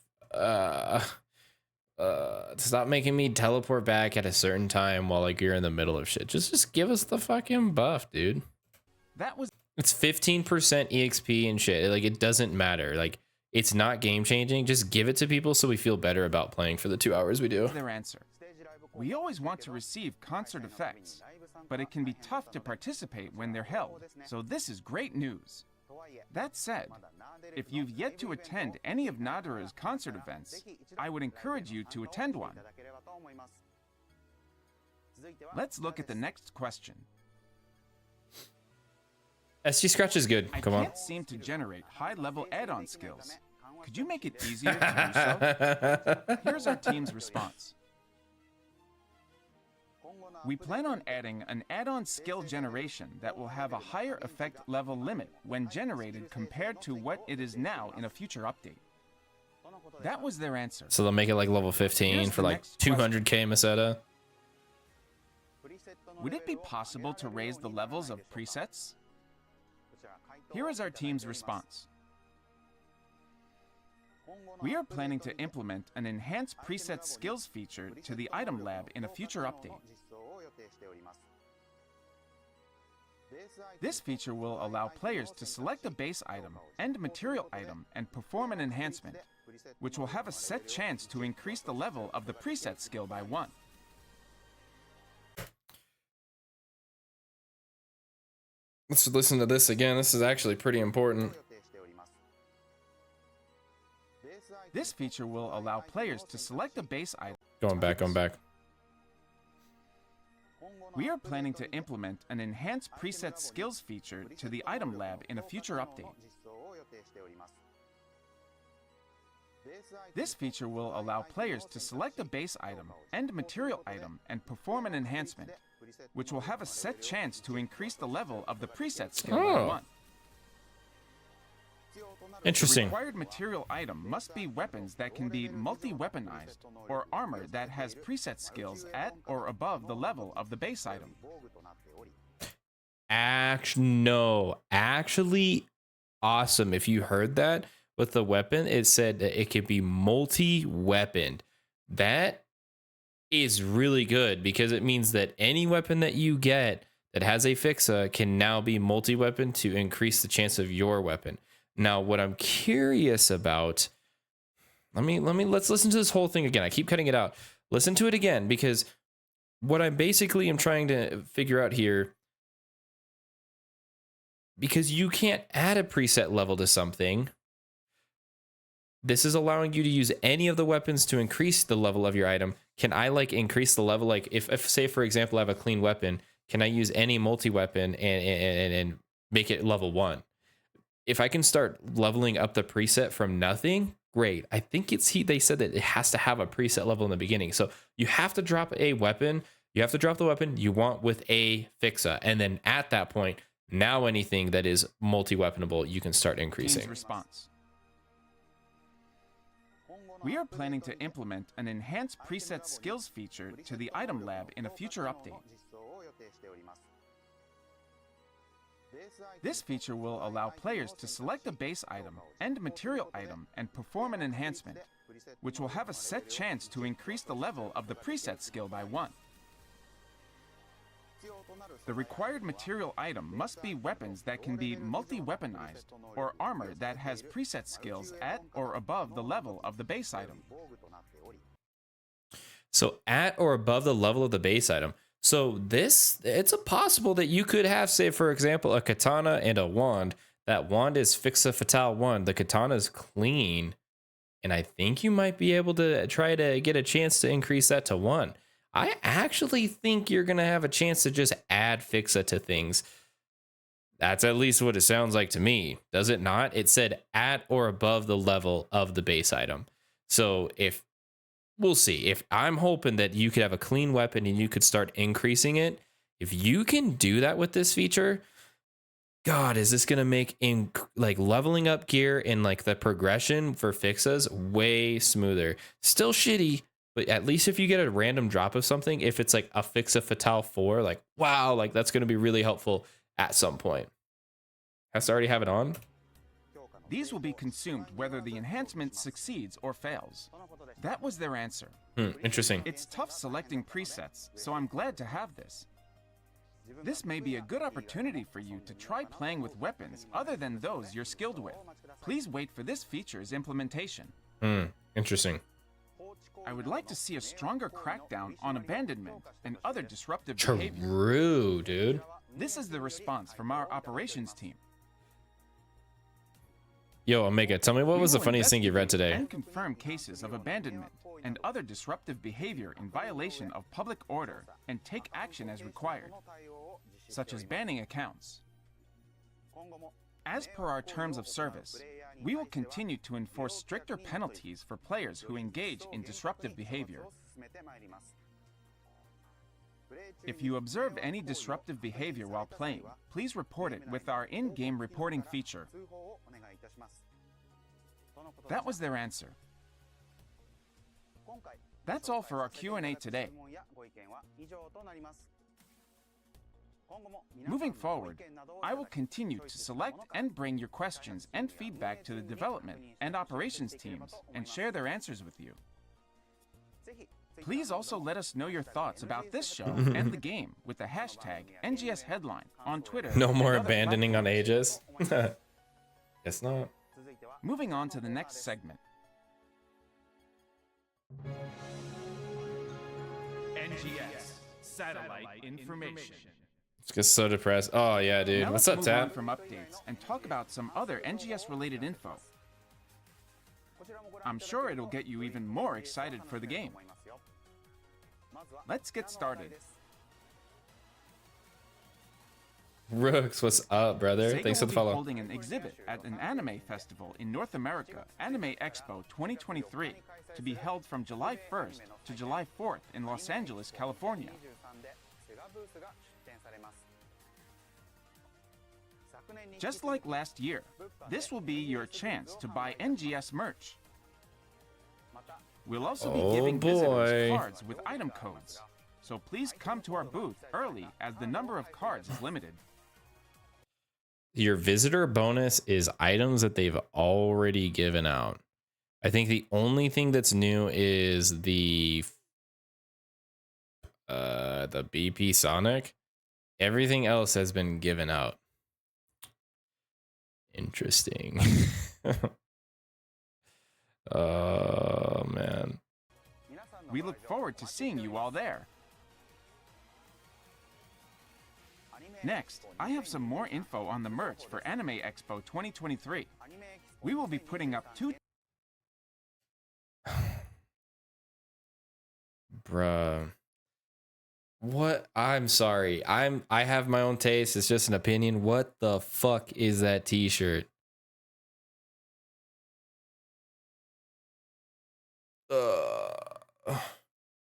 S1: Stop making me teleport back at a certain time while like you're in the middle of shit. Just give us the fucking buff, dude.
S3: That was
S1: It's 15% EXP and shit. Like it doesn't matter. Like It's not game changing. Just give it to people so we feel better about playing for the 2 hours we do.
S3: Their answer. We always want to receive concert effects, but it can be tough to participate when they're held, so this is great news. That said, if you've yet to attend any of Nadara's concert events, I would encourage you to attend one. Let's look at the next question.
S1: SG Scratch is good. Come
S3: I
S1: on.
S3: can't seem to generate high-level add-on skills. Could you make it easier to do so? Here's our team's response. We plan on adding an add-on skill generation that will have a higher effect level limit when generated compared to what it is now in a future update. That was their answer.
S1: So they'll make it like level 15
S3: Here's
S1: for
S3: the
S1: like
S3: next question.
S1: 200k Meseta.
S3: Would it be possible to raise the levels of presets? Here is our team's response. We are planning to implement an enhanced preset skills feature to the item lab in a future update. This feature will allow players to select a base item and material item and perform an enhancement, which will have a set chance to increase the level of the preset skill by 1.
S1: Let's listen to this again. This is actually pretty important.
S3: This feature will allow players to select a base item.
S1: Going back.
S3: We are planning to implement an enhanced preset skills feature to the item lab in a future update. This feature will allow players to select a base item and material item and perform an enhancement, which will have a set chance to increase the level of the preset skill by 1.
S1: Interesting.
S3: The required material item must be weapons that can be multi-weaponized, or armor that has preset skills at or above the level of the base item.
S1: Actually awesome. If you heard that with the weapon, it said that it could be multi-weaponed. That is really good because it means that any weapon that you get that has a fixa can now be multi-weapon to increase the chance of your weapon. Now, what I'm curious about, let's listen to this whole thing again. I keep cutting it out. Listen to it again, because what I basically am trying to figure out here, because you can't add a preset level to something, this is allowing you to use any of the weapons to increase the level of your item. Can I like increase the level? Like if say, for example, I have a clean weapon, can I use any multi-weapon and make it level 1? If I can start leveling up the preset from nothing, great. I think they said that it has to have a preset level in the beginning. So you have to drop a weapon. You have to drop the weapon you want with a fixa. And then at that point, now anything that is multi-weaponable, you can start increasing.
S3: Response. We are planning to implement an enhanced preset skills feature to the item lab in a future update. This feature will allow players to select a base item and material item and perform an enhancement, which will have a set chance to increase the level of the preset skill by 1. The required material item must be weapons that can be multi-weaponized, or armor that has preset skills at or above the level of the base item.
S1: So at or above the level of the base item. So it's a possible that you could have, say, for example, a katana and a wand. That wand is Fixa Fatale 1. The katana is clean. And I think you might be able to try to get a chance to increase that to 1. I actually think you're going to have a chance to just add Fixa to things. That's at least what it sounds like to me. Does it not? It said at or above the level of the base item. So we'll see. If I'm hoping that you could have a clean weapon and you could start increasing it. If you can do that with this feature, God, is this going to make like leveling up gear and like the progression for fixas way smoother. Still shitty, but at least if you get a random drop of something, if it's like a Fixa Fatale 4, like, wow, like that's going to be really helpful at some point. Has to already have it on?
S3: These will be consumed whether the enhancement succeeds or fails. That was their answer.
S1: Interesting.
S3: It's tough selecting presets, so I'm glad to have this. This may be a good opportunity for you to try playing with weapons other than those you're skilled with. Please wait for this feature's implementation.
S1: Interesting.
S3: I would like to see a stronger crackdown on abandonment and other disruptive behavior.
S1: True, dude.
S3: This is the response from our operations team.
S1: Yo, Omega, tell me what was the funniest thing you read today?
S3: And confirm cases of abandonment and other disruptive behavior in violation of public order and take action as required, such as banning accounts. As per our terms of service, we will continue to enforce stricter penalties for players who engage in disruptive behavior. If you observe any disruptive behavior while playing, please report it with our in-game reporting feature. That was their answer. That's all for our Q&A today. Moving forward, I will continue to select and bring your questions and feedback to the development and operations teams and share their answers with you. Please also let us know your thoughts about this show and the game with the hashtag NGS headline on Twitter.
S1: No more abandoning on Aegis. Guess not.
S3: Moving on to the next segment. NGS satellite information.
S1: It's just so depressed. Oh yeah, dude.
S3: Now
S1: What's
S3: let's
S1: up,
S3: move on
S1: Tap?
S3: from updates and talk about some other NGS related info. I'm sure it'll get you even more excited for the game. Let's get started.
S1: Rooks, what's up, brother?
S3: Sega
S1: Thanks for
S3: will
S1: the
S3: be
S1: follow.
S3: holding an exhibit at an anime festival in North America, Anime Expo 2023, to be held from July 1st to July 4th in Los Angeles, California. Just like last year, this will be your chance to buy NGS merch. We'll also be giving visitors cards with item codes, so please come to our booth early as the number of cards is limited.
S1: Your visitor bonus is items that they've already given out. I think the only thing that's new is the BP Sonic. Everything else has been given out. Interesting. Oh man.
S3: We look forward to seeing you all there. Next, I have some more info on the merch for Anime Expo 2023. We will be putting up 2
S1: Bruh. What? I'm sorry. I have my own taste. It's just an opinion. What the fuck is that t-shirt?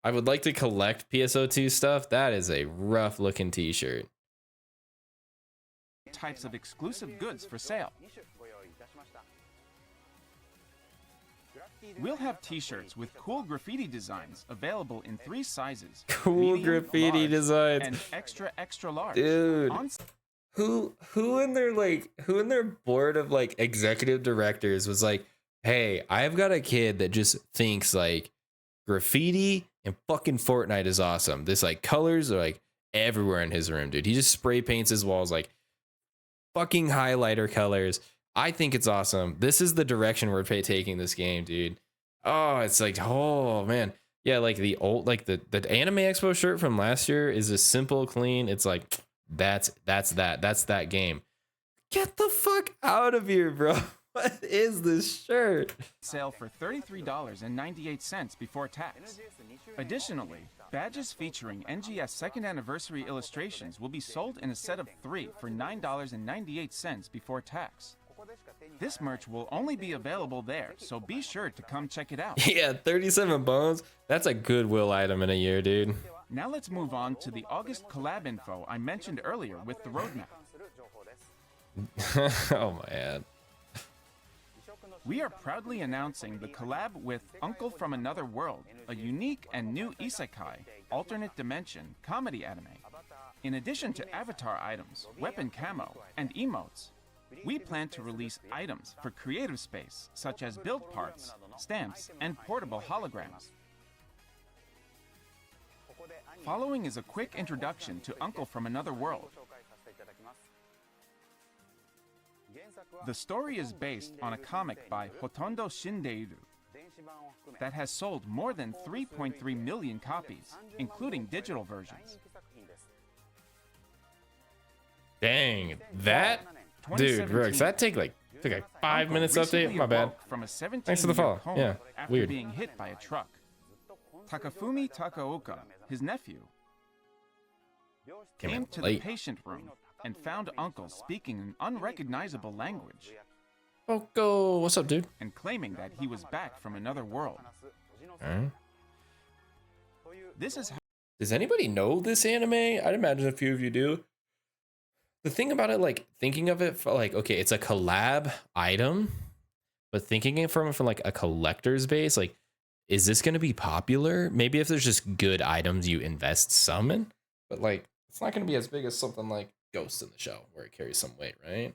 S1: I would like to collect PSO2 stuff. That is a rough looking t-shirt.
S3: types of exclusive goods for sale. We'll have t-shirts with cool graffiti designs available in 3 sizes.
S1: Cool
S3: medium,
S1: graffiti
S3: large,
S1: designs.
S3: and extra large.
S1: Dude.
S3: On
S1: Who in their board of like executive directors was like, hey, I've got a kid that just thinks like graffiti and fucking Fortnite is awesome. This like colors are like everywhere in his room, dude. He just spray paints his walls like fucking highlighter colors. I think it's awesome. This is the direction we're taking this game, dude. Oh, it's like, oh man. Yeah, like the old, like the Anime Expo shirt from last year is a simple, clean. It's like, that's that game. Get the fuck out of here, bro. What is this shirt?
S3: sale for $33.98 before tax. Additionally, badges featuring NGS second anniversary illustrations will be sold in a set of 3 for $9.98 before tax. This merch will only be available there, so be sure to come check it out.
S1: Yeah, 37 bones. That's a Goodwill item in a year, dude.
S3: Now let's move on to the August collab info I mentioned earlier with the roadmap.
S1: Oh man.
S3: We are proudly announcing the collab with Uncle from Another World, a unique and new isekai, alternate dimension, comedy anime. In addition to avatar items, weapon camo, and emotes, we plan to release items for creative space, such as build parts, stamps, and portable holograms. Following is a quick introduction to Uncle from Another World. The story is based on a comic by Hotondo Shindeiru that has sold more than 3.3 million copies, including digital versions.
S1: Dang, that dude, Brooks, that took like 5 minutes update. My bad.
S3: From a
S1: Thanks for the follow.
S3: coma
S1: Yeah,
S3: after
S1: weird.
S3: being hit by a truck. Takafumi Takaoka, his nephew, came to the
S1: late.
S3: patient room and found Uncle speaking an unrecognizable language
S1: Boko, what's up, dude?
S3: and claiming that he was back from another world.
S1: Alright.
S3: This is how
S1: Does anybody know this anime? I'd imagine a few of you do. The thing about it, like thinking of it for like, okay, it's a collab item, but thinking it from like a collector's base, like, is this going to be popular? Maybe if there's just good items you invest some in, but like, it's not going to be as big as something like Ghost in the Shell where it carries some weight, right?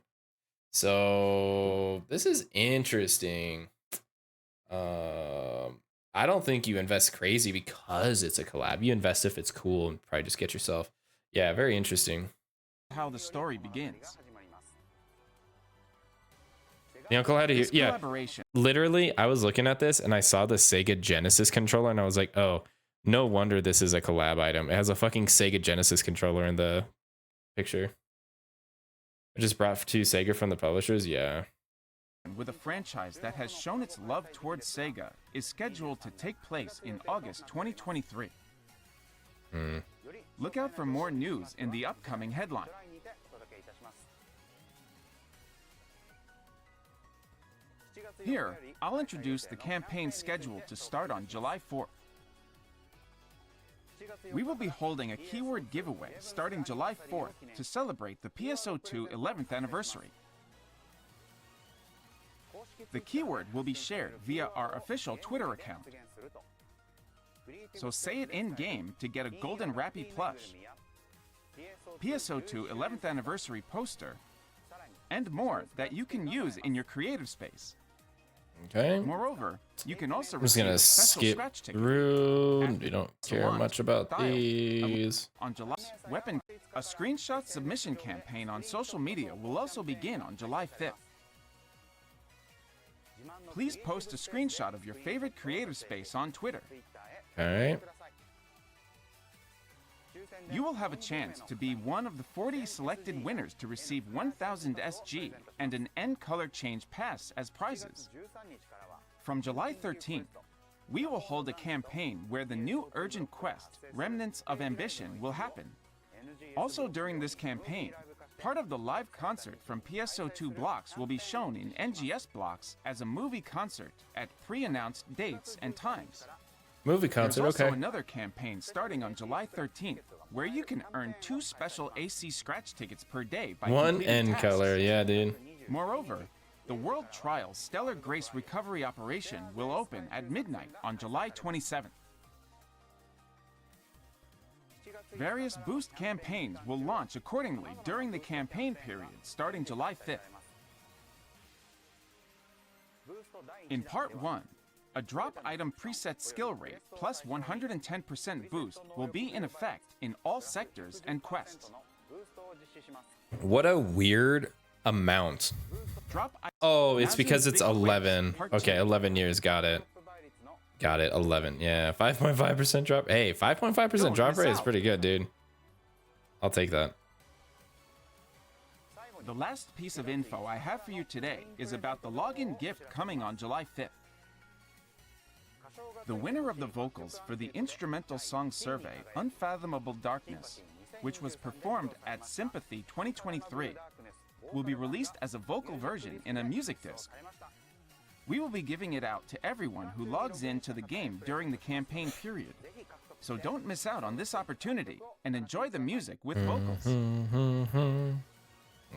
S1: So this is interesting. I don't think you invest crazy because it's a collab. You invest if it's cool and probably just get yourself. Yeah, very interesting.
S3: how the story begins.
S1: The uncle had to hear.
S3: This
S1: Yeah,
S3: collaboration
S1: literally, I was looking at this and I saw the Sega Genesis controller and I was like, oh, no wonder this is a collab item. It has a fucking Sega Genesis controller in the picture. I just brought to Sega from the publishers. Yeah.
S3: with a franchise that has shown its love towards Sega is scheduled to take place in August 2023. Look out for more news in the upcoming headline. Here, I'll introduce the campaign schedule to start on July 4th. We will be holding a keyword giveaway starting July 4th to celebrate the PSO2 11th anniversary. The keyword will be shared via our official Twitter account. So say it in-game to get a golden Rappy plush, PSO2 11th anniversary poster, and more that you can use in your creative space.
S1: Okay.
S3: Moreover, you can also
S1: I'm just
S3: receive
S1: gonna
S3: a special
S1: skip
S3: scratch ticket
S1: through. We don't care
S3: Salon,
S1: much about
S3: Style,
S1: these.
S3: on July. Weapon. A screenshot submission campaign on social media will also begin on July 5th. Please post a screenshot of your favorite creative space on Twitter.
S1: All right.
S3: You will have a chance to be one of the 40 selected winners to receive 1000 SG and an N color change pass as prizes. From July 13th, we will hold a campaign where the new urgent quest, Remnants of Ambition, will happen. Also during this campaign, part of the live concert from PSO2 blocks will be shown in NGS blocks as a movie concert at pre-announced dates and times.
S1: Movie
S3: There's
S1: concert.
S3: also
S1: Okay.
S3: another campaign starting on July 13th, where you can earn 2 special AC scratch tickets per day by
S1: One
S3: completing
S1: N
S3: tasks.
S1: color. Yeah, dude.
S3: Moreover, the World Trials Stellar Grace Recovery Operation will open at midnight on July 27th. Various boost campaigns will launch accordingly during the campaign period starting July 5th. In Part 1, a drop item preset skill rate plus 110% boost will be in effect in all sectors and quests.
S1: What a weird amount.
S3: Drop
S1: Oh, it's
S3: Imagine
S1: because it's
S3: big waves,
S1: 11.
S3: part
S1: Okay,
S3: 2.
S1: 11 years. Got it. Got it. 11. Yeah, 5.5% drop. Hey, 5.5%
S3: Don't
S1: drop
S3: miss
S1: rate is
S3: out.
S1: pretty good, dude. I'll take that.
S3: The last piece of info I have for you today is about the login gift coming on July 5th. The winner of the vocals for the instrumental song survey Unfathomable Darkness, which was performed at Sympathy 2023, will be released as a vocal version in a music disc. We will be giving it out to everyone who logs in to the game during the campaign period. So don't miss out on this opportunity and enjoy the music with vocals.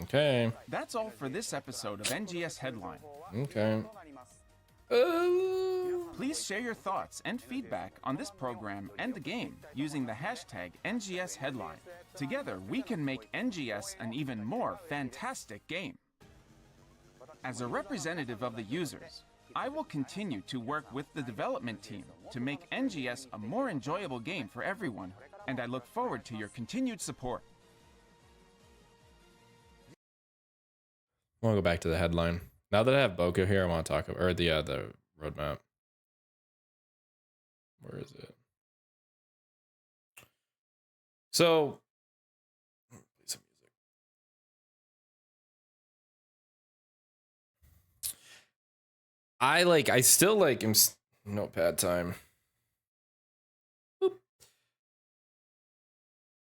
S1: Okay.
S3: That's all for this episode of NGS Headline.
S1: Okay.
S3: Please share your thoughts and feedback on this program and the game using the hashtag NGS Headline. Together, we can make NGS an even more fantastic game. As a representative of the users, I will continue to work with the development team to make NGS a more enjoyable game for everyone, and I look forward to your continued support.
S1: I want to go back to the headline. Now that I have Boko here, I want to talk about, or the roadmap. Where is it? So, some music. I still like notepad time. Boop.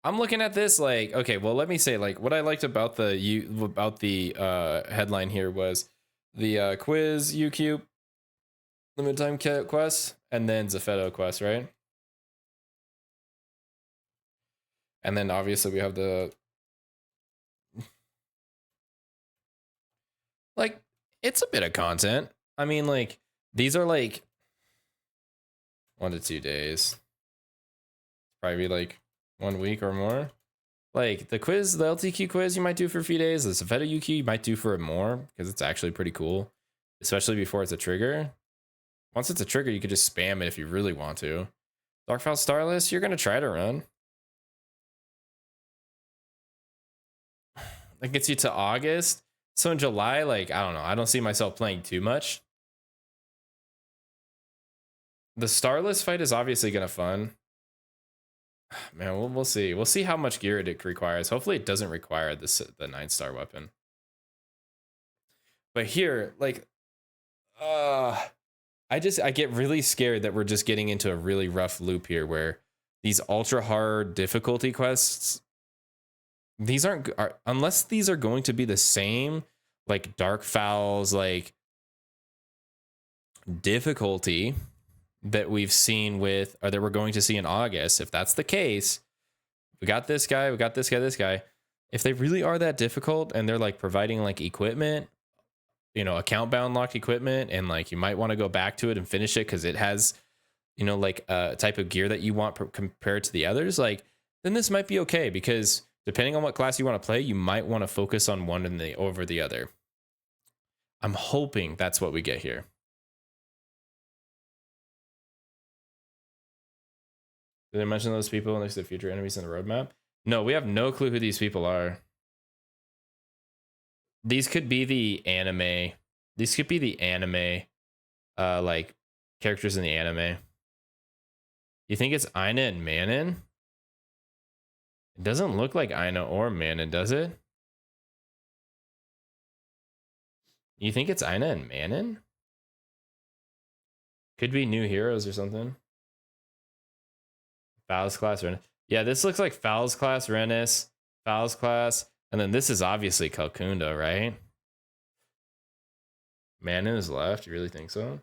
S1: I'm looking at this like, okay, well, let me say like what I liked about the headline here was the quiz UQ limited time quest and then Zafeto quest, right? And then obviously we have the like it's a bit of content. I mean, like these are like 1 to 2 days. Probably like 1 week or more. Like the quiz, the LTQ quiz you might do for a few days. The Zafeto UQ you might do for more because it's actually pretty cool. Especially before it's a trigger. Once it's a trigger, you could just spam it if you really want to. Darkfile Starless, you're gonna try to run. That gets you to August. So in July, like, I don't know. I don't see myself playing too much. The Starless fight is obviously gonna fun. Man, we'll see. We'll see how much gear it requires. Hopefully it doesn't require the 9-star weapon. But here, like, I get really scared that we're just getting into a really rough loop here where these ultra hard difficulty quests, these aren't unless these are going to be the same like Dark Fowls like difficulty that we've seen with or that we're going to see in August. If that's the case, we got this guy, we got this guy, this guy. If they really are that difficult and they're like providing like equipment, you know, account bound locked equipment, and like you might want to go back to it and finish it because it has, you know, like a type of gear that you want compared to the others, like then this might be okay because depending on what class you want to play, you might want to focus on one and over the other. I'm hoping that's what we get here. Did I mention those people and there's the future enemies in the roadmap? No, we have no clue who these people are. These could be the anime. These could be the anime, like characters in the anime. You think it's Aina and Manon? It doesn't look like Aina or Manon, does it? You think it's Aina and Manon? Could be new heroes or something. Fowls class Rennis. Yeah, this looks like Fowls class Rennis. Fowls class. And then this is obviously Kalkunda, right? Manon is left. You really think so?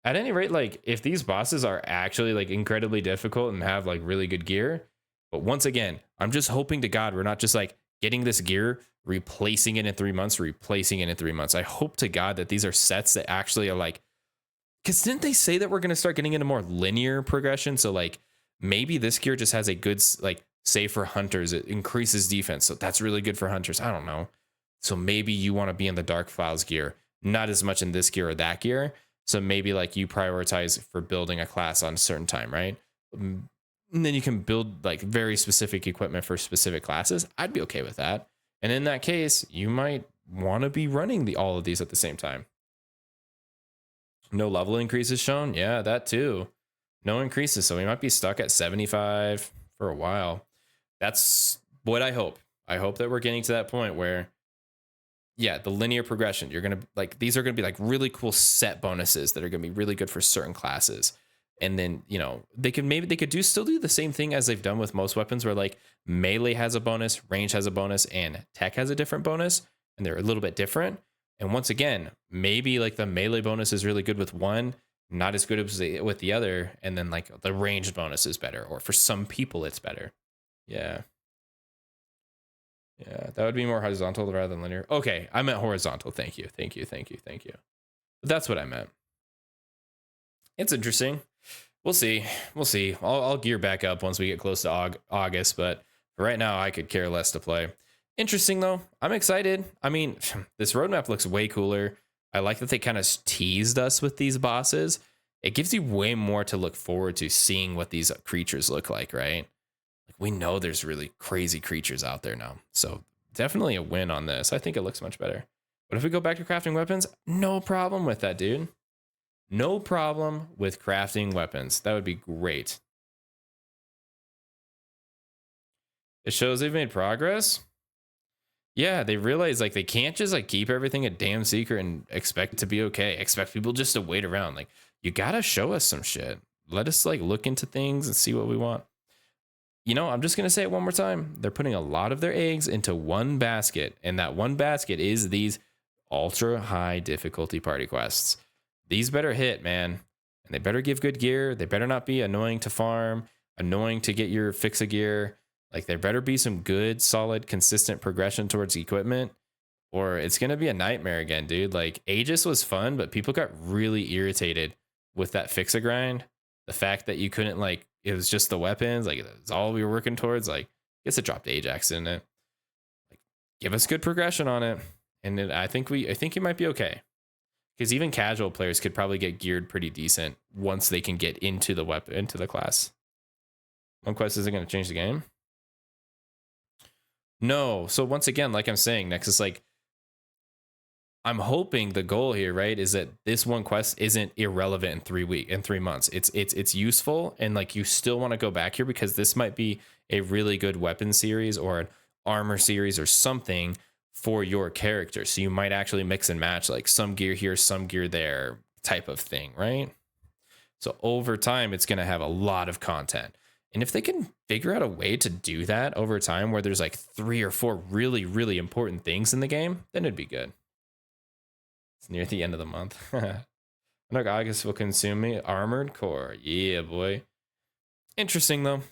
S1: At any rate, like if these bosses are actually like incredibly difficult and have like really good gear, but once again, I'm just hoping to God we're not just like getting this gear, replacing it in 3 months, replacing it in 3 months. I hope to God that these are sets that actually are like, because didn't they say that we're going to start getting into more linear progression? So like maybe this gear just has a good, like say for hunters, it increases defense. So that's really good for hunters. I don't know. So maybe you want to be in the Dark Files gear, not as much in this gear or that gear. So maybe like you prioritize for building a class on a certain time, right? And then you can build like very specific equipment for specific classes. I'd be okay with that. And in that case, you might want to be running all of these at the same time. No level increases shown. Yeah, that too. No increases. So we might be stuck at 75 for a while. That's what I hope. I hope that we're getting to that point where, yeah, the linear progression, you're going to like, these are going to be like really cool set bonuses that are going to be really good for certain classes. And then, you know, they could still do the same thing as they've done with most weapons where like melee has a bonus, range has a bonus, and tech has a different bonus. And they're a little bit different. And once again, maybe like the melee bonus is really good with one, not as good as with the other. And then like the ranged bonus is better, or for some people it's better. Yeah. Yeah, that would be more horizontal rather than linear. Okay, I meant horizontal. Thank you. But that's what I meant. It's interesting. We'll see. I'll gear back up once we get close to August, but for right now I could care less to play. Interesting though. I'm excited. I mean, this roadmap looks way cooler. I like that they kind of teased us with these bosses. it gives you way more to look forward to seeing what these creatures look like, right? Like we know there's really crazy creatures out there now. So definitely a win on this. I think it looks much better. But if we go back to crafting weapons, no problem with that, dude. No problem with crafting weapons. That would be great. It shows they've made progress. Yeah, they realize like they can't just like keep everything a damn secret and expect it to be okay. Expect people just to wait around. Like you gotta show us some shit. Let us like look into things and see what we want. You know, I'm just gonna say it one more time. They're putting a lot of their eggs into one basket, and that one basket is these ultra high difficulty party quests. These better hit, man. And they better give good gear. They better not be annoying to farm, annoying to get your fix-a gear. Like there better be some good, solid, consistent progression towards equipment, or it's going to be a nightmare again, dude. Like Aegis was fun, but people got really irritated with that fix-a grind. The fact that you couldn't like, it was just the weapons, like it's all we were working towards. Like, I guess it dropped Ajax in it. Like, give us good progression on it. And I think you might be okay. Because even casual players could probably get geared pretty decent once they can get into the weapon, into the class. One quest isn't going to change the game. No. So once again, like I'm saying, Nexus, like I'm hoping the goal here, right, is that this one quest isn't irrelevant in 3 months. It's useful, and like you still want to go back here because this might be a really good weapon series or an armor series or something for your character. So you might actually mix and match like some gear here, some gear there type of thing, right? So over time, it's going to have a lot of content. And if they can figure out a way to do that over time where there's like 3 or 4 really, really important things in the game, then it'd be good. It's near the end of the month. August will consume me. Armored core. Yeah, boy. Interesting, though.